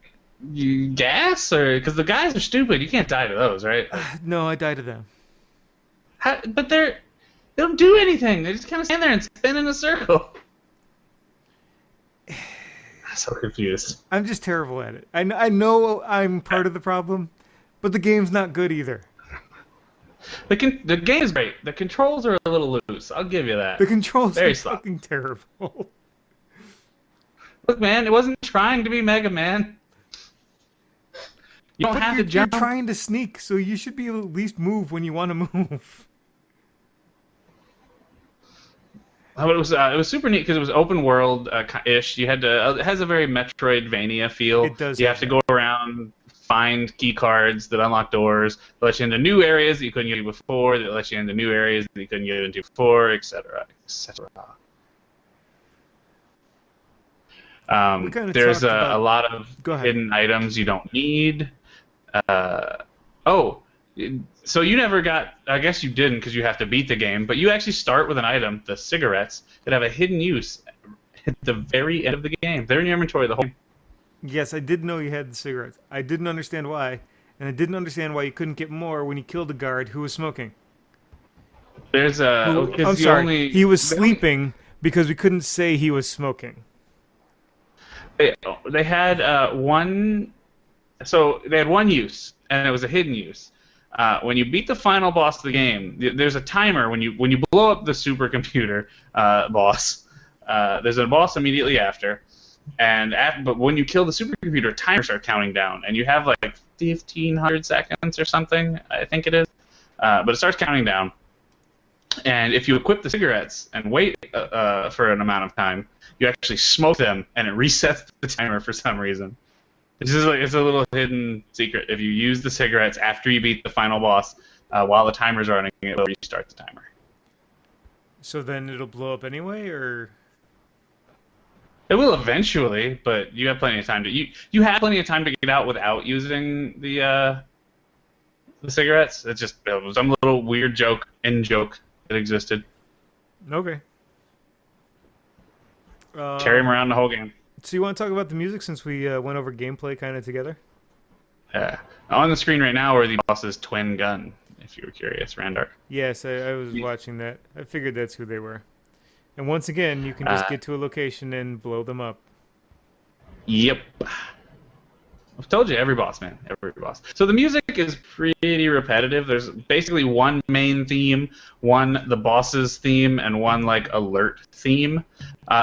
you gas? Or because the guys are stupid, you can't die to those, right? No, I die to them. But they don't do anything. They just kind of stand there and spin in a circle. I'm so confused. I'm just terrible at it. I know I'm part of the problem, but the game's not good either. The game is great. The controls are a little loose. I'll give you that. The controls Very are slow. fucking terrible. Look, man, it wasn't trying to be Mega Man. You don't have to jump. You're trying to sneak, so you should be able to at least move when you want to move. Oh, it was super neat because it was open world ish. You had to. It has a very Metroidvania feel. It does. You have to go around, find key cards that unlock doors, that let you into new areas that you couldn't get into before, that let you into new areas that you couldn't get into before, etc., etc. There's a lot of hidden items you don't need. So you never got, I guess you didn't because you have to beat the game, but you actually start with an item, the cigarettes, that have a hidden use at the very end of the game. They're in your inventory the whole game. Yes, I did know you had the cigarettes. I didn't understand why, and I didn't understand why you couldn't get more when you killed a guard who was smoking. There's a... I'm sorry, he was sleeping because we couldn't say he was smoking. They had one... So they had one use, and it was a hidden use. When you beat the final boss of the game, there's a timer when you blow up the supercomputer boss. There's a boss immediately after, But when you kill the supercomputer, timers start counting down, and you have like 1,500 seconds or something, I think it is. But it starts counting down, and if you equip the cigarettes and wait for an amount of time, you actually smoke them, and it resets the timer for some reason. It's a little hidden secret. If you use the cigarettes after you beat the final boss, while the timer's running, it will restart the timer. So then it'll blow up anyway, or? It will eventually, but you have plenty of time to you have plenty of time to get out without using the cigarettes. It was some little weird joke that existed. Okay. Carry him around the whole game. So you want to talk about the music since we went over gameplay kind of together? Yeah. On the screen right now are the boss's twin gun, if you were curious, Randark. Yes, I was watching that. I figured that's who they were. And once again, you can just get to a location and blow them up. Yep. I've told you, every boss, man. Every boss. So the music is pretty repetitive. There's basically one main theme, one the boss's theme, and one like alert theme.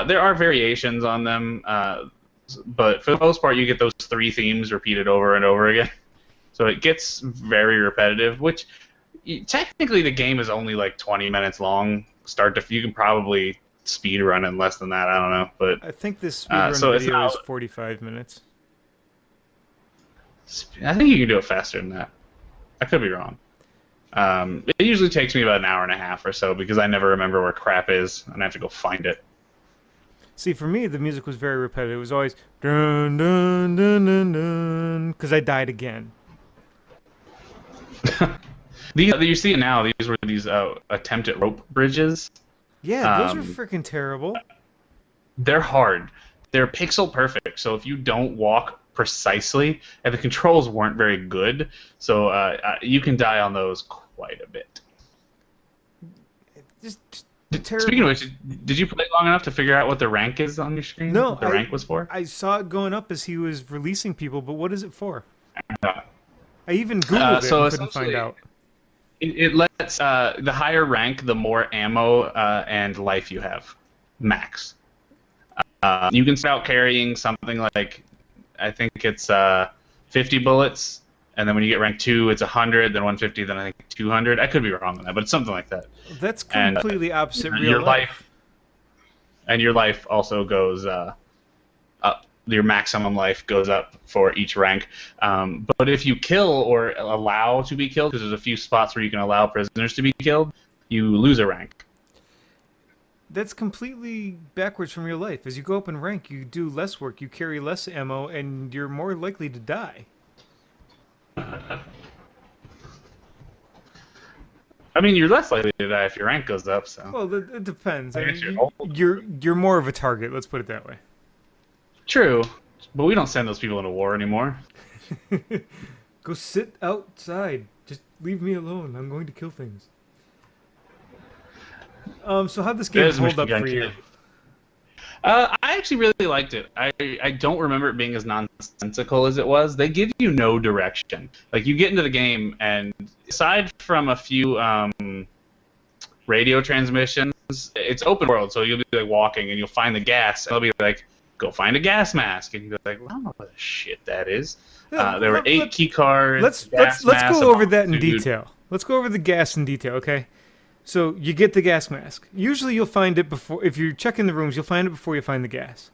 There are variations on them, but for the most part, you get those three themes repeated over and over again. So it gets very repetitive, which technically the game is only like 20 minutes long. You can probably speed run in less than that. I don't know, but I think this speedrun video is 45 minutes. I think you can do it faster than that. I could be wrong. It usually takes me about an hour and a half or so because I never remember where crap is and I have to go find it. See, for me, the music was very repetitive. It was always dun dun dun dun dun because I died again. You see it now. These were these attempted rope bridges. Yeah, those are freaking terrible. They're hard. They're pixel perfect. So if you don't walk precisely, and the controls weren't very good, so you can die on those quite a bit. Just terrible. Speaking of which, did you play long enough to figure out what the rank is on your screen? No, what the rank was for? I saw it going up as he was releasing people, but what is it for? I even Googled it and couldn't find out. It lets the higher rank, the more ammo and life you have, max. You can start out carrying something like, I think it's 50 bullets, and then when you get rank 2, it's 100, then 150, then I think 200. I could be wrong on that, but it's something like that. That's completely opposite real your life. And your life also goes up. Your maximum life goes up for each rank. But if you kill or allow to be killed, because there's a few spots where you can allow prisoners to be killed, you lose a rank. That's completely backwards from real life. As you go up in rank, you do less work, you carry less ammo, and you're more likely to die. I mean, you're less likely to die if your rank goes up. So. Well, it depends. I mean, you're you're more of a target. Let's put it that way. True, but we don't send those people into war anymore. Go sit outside. Just leave me alone. I'm going to kill things. So how'd this game hold up for you? I actually really liked it. I don't remember it being as nonsensical as it was. They give you no direction. Like, you get into the game, and aside from a few radio transmissions, it's open world, so you'll be like walking, and you'll find the gas, and they'll be like, go find a gas mask, and you'll be like, well, I don't know what the shit that is. There were 8 key cards. Let's go over that in detail. Let's go over the gas in detail, okay? So you get the gas mask. Usually you'll find it before, if you're checking the rooms, you'll find it before you find the gas.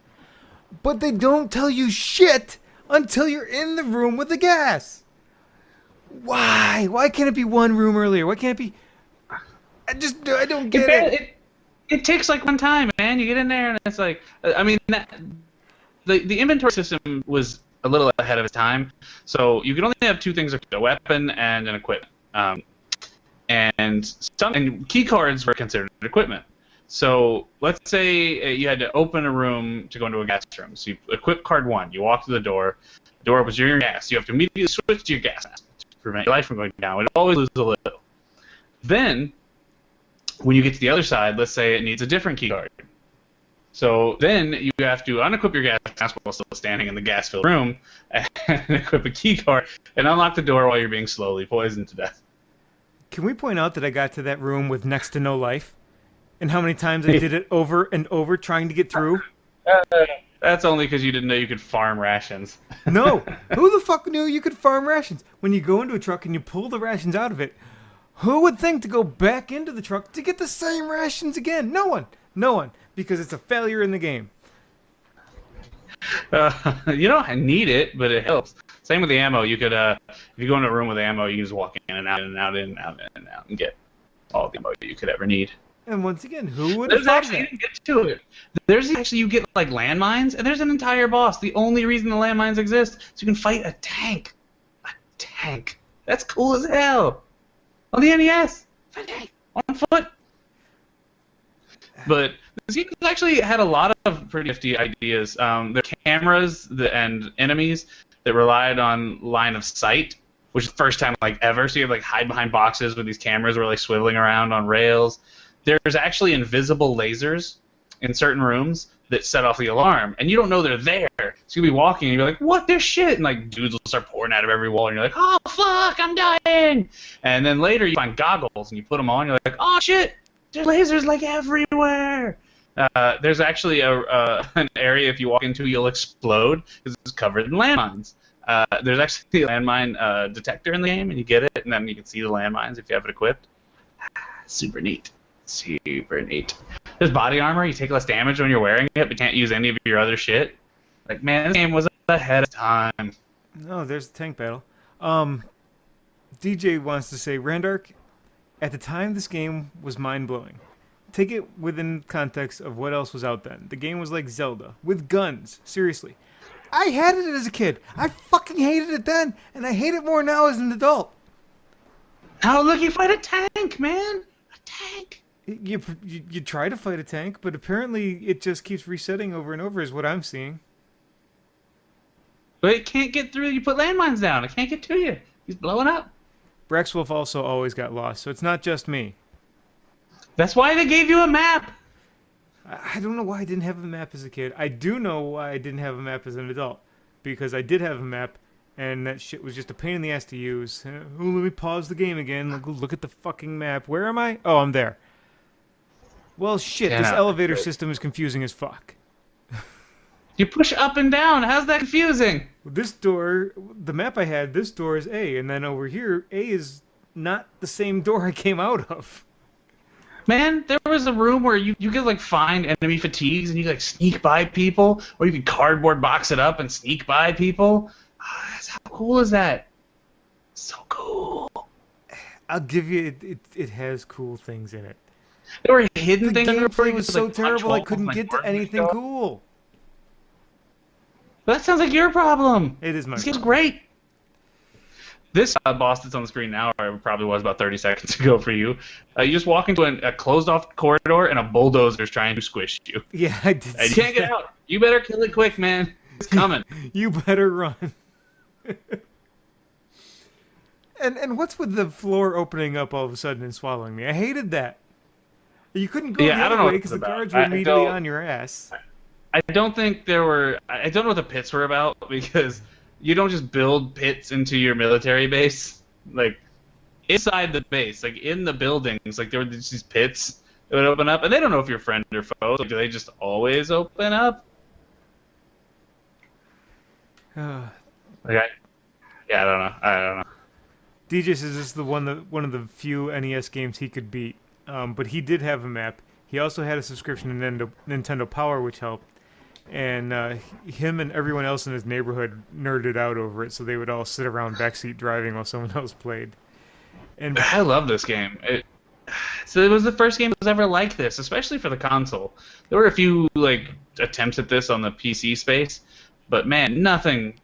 But they don't tell you shit until you're in the room with the gas. Why? Why can't it be one room earlier? Why can't it be... I don't get it. It takes like one time, man. You get in there and it's like... I mean, the inventory system was a little ahead of its time. So you could only have 2 things, a weapon and an equipment. And key cards were considered equipment. So let's say you had to open a room to go into a gas room. So you equip card 1. You walk to the door opens, you're in your gas. You have to immediately switch to your gas mask to prevent your life from going down. It always loses a little. Then, when you get to the other side, let's say it needs a different key card. So then you have to unequip your gas mask while still standing in the gas-filled room and equip a key card and unlock the door while you're being slowly poisoned to death. Can we point out that I got to that room with next to no life? And how many times I did it over and over trying to get through? That's only because you didn't know you could farm rations. No, who the fuck knew you could farm rations? When you go into a truck and you pull the rations out of it, who would think to go back into the truck to get the same rations again? No one. No one. Because it's a failure in the game. You don't need it, but it helps. Same with the ammo. You could, if you go into a room with ammo, you can just walk in and out, in and out, in and out, in and out, and get all the ammo you could ever need. And once again, who would have thought of that? You didn't get to it. There's actually, you get like landmines, and there's an entire boss. The only reason the landmines exist is you can fight a tank. A tank. That's cool as hell. On the NES. Fight a tank. On foot. But this game actually had a lot of pretty nifty ideas. There are cameras and enemies that relied on line of sight, which is the first time like ever. So you have like hide behind boxes with these cameras who are like swiveling around on rails. There's actually invisible lasers in certain rooms that set off the alarm, and you don't know they're there. So you'll be walking, and you're like, what this shit? And like dudes will start pouring out of every wall, and you're like, oh fuck, I'm dying. And then later you find goggles, and you put them on, and you're like, oh shit, there's lasers like everywhere. There's actually an area if you walk into, you'll explode because it's covered in landmines. There's actually a landmine detector in the game, and you get it, and then you can see the landmines if you have it equipped. Super neat. Super neat. There's body armor. You take less damage when you're wearing it, but can't use any of your other shit. Like, man, this game was ahead of time. No, there's the tank battle. DJ wants to say, Randark, at the time this game was mind-blowing. Take it within context of what else was out then. The game was like Zelda, with guns. Seriously. I hated it as a kid. I fucking hated it then, and I hate it more now as an adult. Oh, look, you fight a tank, man. A tank. You try to fight a tank, but apparently it just keeps resetting over and over is what I'm seeing. But it can't get through. You put landmines down. It can't get to you. He's blowing up. Brexwolf also always got lost, so it's not just me. That's why they gave you a map. I don't know why I didn't have a map as a kid. I do know why I didn't have a map as an adult. Because I did have a map, and that shit was just a pain in the ass to use. Oh, let me pause the game again. Look at the fucking map. Where am I? Oh, I'm there. Well, shit, this elevator system is confusing as fuck. You push up and down. How's that confusing? This door, the map I had, this door is A, and then over here, A is not the same door I came out of. Man, there was a room where you could like find enemy fatigues and you could like sneak by people, or you could cardboard box it up and sneak by people. How cool is that? So cool. I'll give you, it has cool things in it. There were hidden things. The gameplay was so terrible I couldn't get to anything cool. But that sounds like your problem. It is my problem. This game's great. This boss that's on the screen now, or probably was about 30 seconds ago for you, you just walk into a closed-off corridor and a bulldozer's trying to squish you. Yeah, I did. And you can't get out. You better kill it quick, man. It's coming. You better run. And what's with the floor opening up all of a sudden and swallowing me? I hated that. You couldn't go the other way because the guards were immediately on your ass. I don't think there were... I don't know what the pits were about, because you don't just build pits into your military base. Like, inside the base, like in the buildings, like there were these pits that would open up, and they don't know if you're friend or foe. Like, do they just always open up? I don't know. DJ says this is one of the few NES games he could beat. But he did have a map. He also had a subscription to Nintendo Power, which helped. And him and everyone else in his neighborhood nerded out over it, so they would all sit around backseat driving while someone else played. And I love this game. So it was the first game that was ever like this, especially for the console. There were a few like attempts at this on the PC space, but man, nothing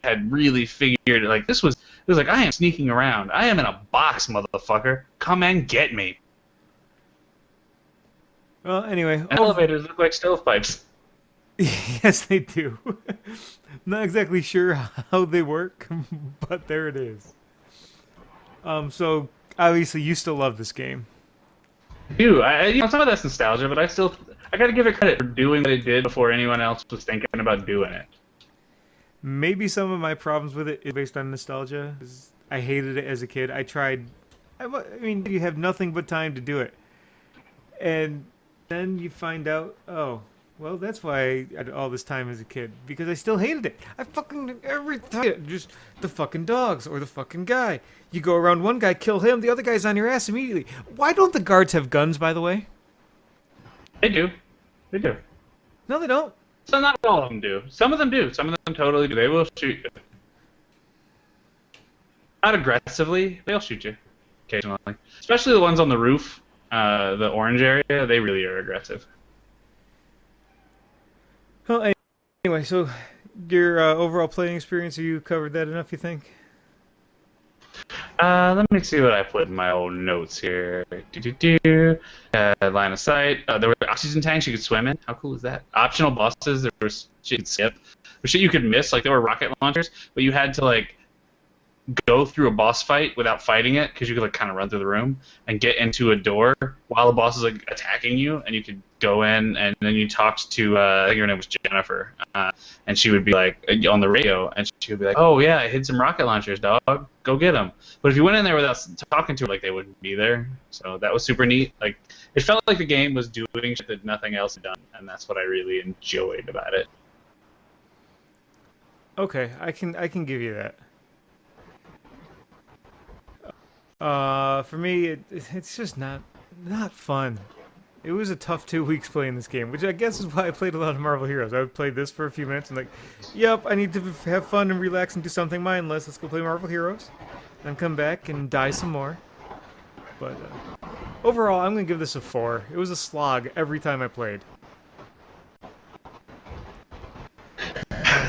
had really figured it. Like this was. It was like, I am sneaking around. I am in a box, motherfucker. Come and get me. Well, anyway. Elevators look like stovepipes. Yes, they do. Not exactly sure how they work, but there it is. So, obviously, you still love this game. Some of that's nostalgia, but I gotta give it credit for doing what it did before anyone else was thinking about doing it. Maybe some of my problems with it is based on nostalgia. I hated it as a kid. I mean, you have nothing but time to do it. And then you find out, oh, Well, that's why I had all this time as a kid, because I still hated it. I fucking every time just the fucking dogs or the fucking guy. You go around one guy, kill him, the other guy's on your ass immediately. Why don't the guards have guns, by the way? They do. They do. No, they don't. So not all of them do. Some of them do. Some of them totally do. They will shoot you. Not aggressively. They'll shoot you occasionally. Especially the ones on the roof, the orange area. They really are aggressive. Well, anyway, so your overall playing experience, have you covered that enough, you think? Let me see what I put in my old notes here. Line of sight. There were oxygen tanks you could swim in. How cool is that? Optional bosses. There was shit you could skip. There was shit you could miss. Like there were rocket launchers, but you had to like go through a boss fight without fighting it because you could like kind of run through the room and get into a door while the boss is like attacking you, and you could go in and then you talked to I think her name was Jennifer, and she would be like on the radio, and she would be like, "Oh yeah, I hid some rocket launchers, dog. Go get them." But if you went in there without talking to her, like they wouldn't be there. So that was super neat. Like it felt like the game was doing shit that nothing else had done, and that's what I really enjoyed about it. Okay, I can give you that. For me, it's just not fun. It was a tough 2 weeks playing this game, which I guess is why I played a lot of Marvel Heroes. I would play this for a few minutes and like, yep, I need to have fun and relax and do something mindless. Let's go play Marvel Heroes. Then come back and die some more. But overall, I'm going to give this a 4. It was a slog every time I played.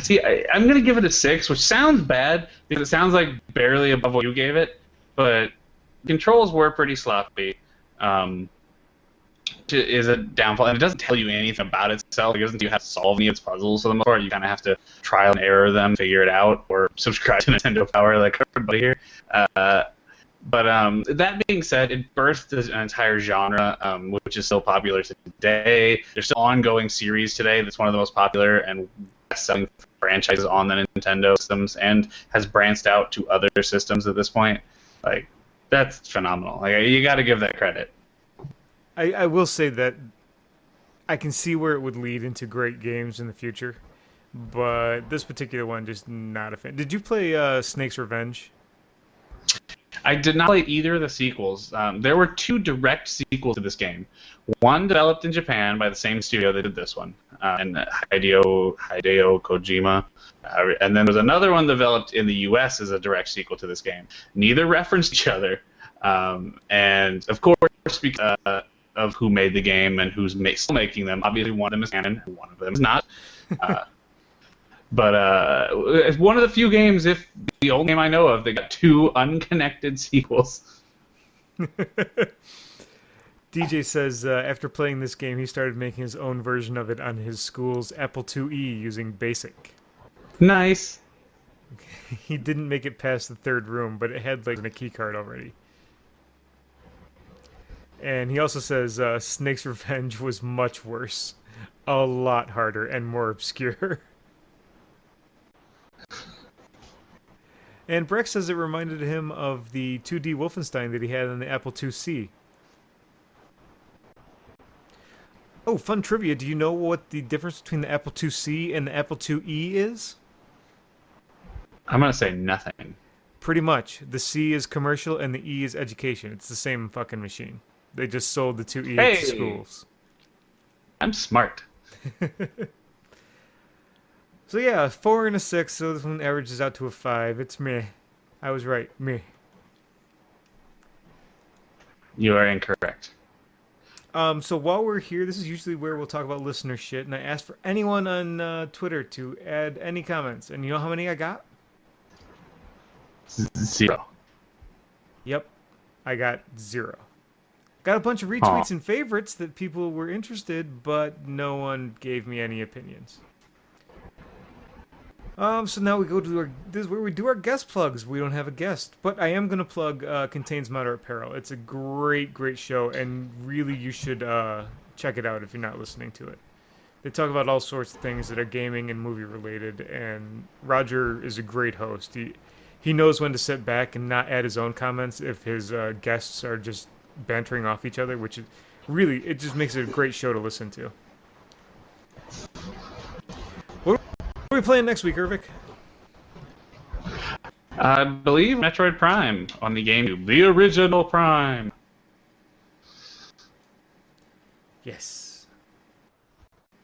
See, I'm going to give it a 6, which sounds bad because it sounds like barely above what you gave it, but controls were pretty sloppy. Is a downfall, and it doesn't tell you anything about itself. It doesn't tell you how to solve any of its puzzles for the most part. You kind of have to trial and error them, figure it out, or subscribe to Nintendo Power like everybody here. But that being said, it birthed an entire genre, which is still popular today. There's still ongoing series today that's one of the most popular and best-selling franchises on the Nintendo systems, and has branched out to other systems at this point. Like, that's phenomenal. Like, you got to give that credit. I will say that I can see where it would lead into great games in the future, but this particular one, just not a fan. Did you play Snake's Revenge? I did not play either of the sequels. There were 2 direct sequels to this game. One developed in Japan by the same studio that did this one, and Hideo Kojima. And then there's another one developed in the U.S. as a direct sequel to this game. Neither referenced each other. And, of course, because of who made the game and who's still making them. Obviously, one of them is canon, and one of them is not. But it's one of the few games, if the old game I know of, that got 2 unconnected sequels. DJ says after playing this game, he started making his own version of it on his school's Apple IIe using BASIC. Nice. He didn't make it past the 3rd room, but it had like a key card already. And he also says Snake's Revenge was much worse. A lot harder and more obscure. And Breck says it reminded him of the 2D Wolfenstein that he had on the Apple IIc. Oh, fun trivia. Do you know what the difference between the Apple IIc and the Apple IIe is? I'm going to say nothing. Pretty much. The C is commercial and the E is education. It's the same fucking machine. They just sold the 2E to schools. I'm smart. So yeah, 4 and a 6, so this one averages out to a 5. It's meh. I was right. Meh. You are incorrect. So while we're here, this is usually where we'll talk about listener shit, and I asked for anyone on Twitter to add any comments, and you know how many I got? 0. Yep, I got 0. Got a bunch of retweets and favorites that people were interested, but no one gave me any opinions. So now we go to this is where we do our guest plugs. We don't have a guest, but I am going to plug Contains Moderate Peril. It's a great show, and really you should check it out if you're not listening to it. They talk about all sorts of things that are gaming and movie related, and Roger is a great host. He knows when to sit back and not add his own comments if his guests are just bantering off each other, which is really, it just makes it a great show to listen to. What are we playing next week, Ervik? I believe Metroid Prime on the GameCube. The original Prime. Yes.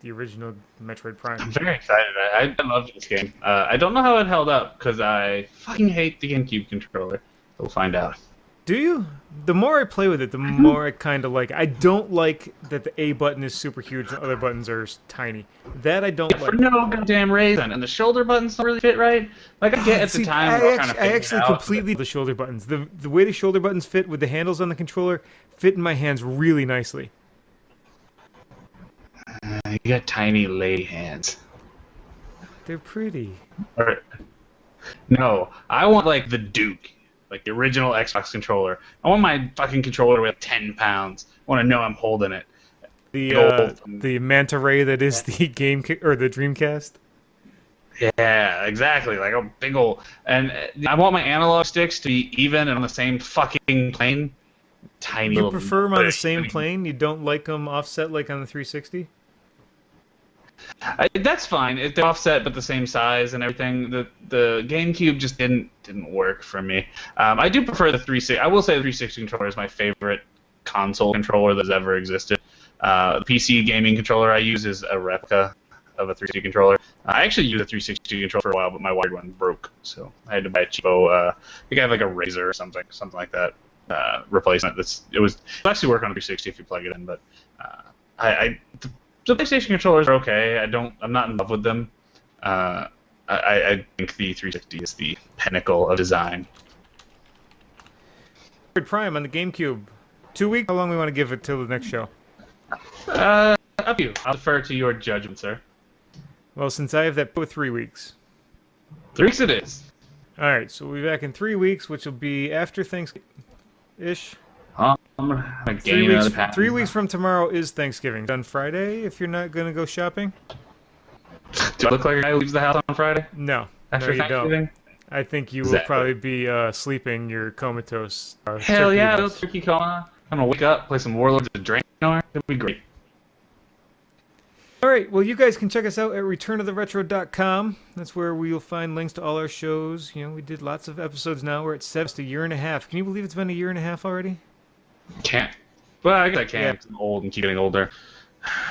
The original Metroid Prime. I'm very excited. I love this game. I don't know how it held up because I fucking hate the GameCube controller. We'll find out. Do you? The more I play with it, the more I kind of like it. I don't like that the A button is super huge and the other buttons are tiny. That I don't like. For no goddamn reason. And the shoulder buttons don't really fit right. Like, I get at the time I was trying to figure I actually it out, completely the shoulder buttons. The way the shoulder buttons fit with the handles on the controller fit in my hands really nicely. You got tiny lady hands. They're pretty. No, I want like the Duke. Like the original Xbox controller. I want my fucking controller to weigh 10 pounds. I want to know I'm holding it. The manta ray that is the or the Dreamcast. Yeah, exactly. Like a big old. And I want my analog sticks to be even and on the same fucking plane. Tiny. You prefer them on the same plane? You don't like them offset like on the 360? That's fine. If they're offset but the same size and everything, the GameCube just didn't work for me. I do prefer the 360. I will say the 360 controller is my favorite console controller that's ever existed. The PC gaming controller I use is a replica of a 360 controller. I actually used a 360 controller for a while, but my wired one broke, so I had to buy a cheapo. I think I have like a Razer or something like that replacement. It'll actually work on a 360 if you plug it in, but the PlayStation controllers are okay. I'm not in love with them. I think the 360 is the pinnacle of design. Prime on the GameCube. 2 weeks? How long we want to give it till the next show? Up to you. I'll defer to your judgment, sir. Well, since I have that for 3 weeks. 3 weeks it is. Alright, so we'll be back in 3 weeks, which will be after Thanksgiving-ish. I'm gonna gain another patent. 3 weeks from tomorrow is Thanksgiving. On Friday, if you're not going to go shopping? Do I look like a guy who leaves the house on Friday? No. After you Thanksgiving? Don't. I think you will probably be sleeping. You're comatose. Hell yeah, little turkey coma. I'm gonna wake up, play some Warlords of Draenor. It'll be great. Alright, well, you guys can check us out at returnoftheretro.com. That's where we'll find links to all our shows. You know, we did lots of episodes now. We're at 7, a year and a half. Can you believe it's been a year and a half already? Can't. Well, I guess I can. Yeah. I'm old and keep getting older.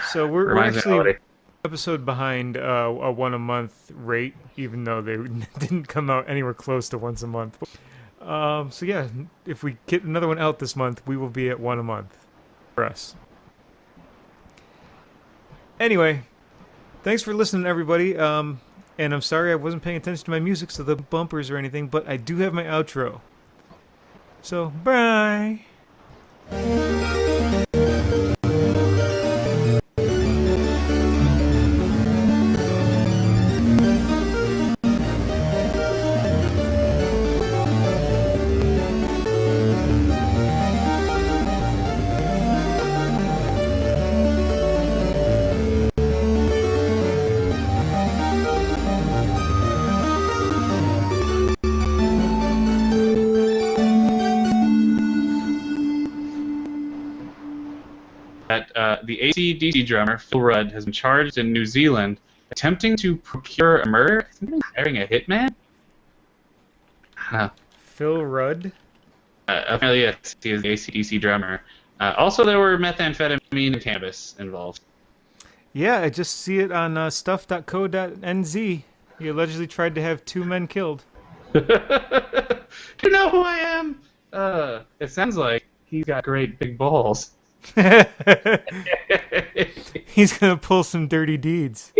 So we're actually episode behind a 1 a month rate, even though they didn't come out anywhere close to once a month. So yeah, if we get another one out this month, we will be at 1 a month for us. Anyway, thanks for listening, everybody. And I'm sorry I wasn't paying attention to my music, so the bumpers or anything, but I do have my outro. So, bye! The AC/DC drummer, Phil Rudd, has been charged in New Zealand attempting to procure a murder. I think he's hiring a hitman? Phil Rudd? Apparently, yes, he is the AC/DC drummer. Also, there were methamphetamine and cannabis involved. Yeah, I just see it on stuff.co.nz. He allegedly tried to have 2 men killed. Do you know who I am? It sounds like he's got great big balls. He's gonna pull some dirty deeds.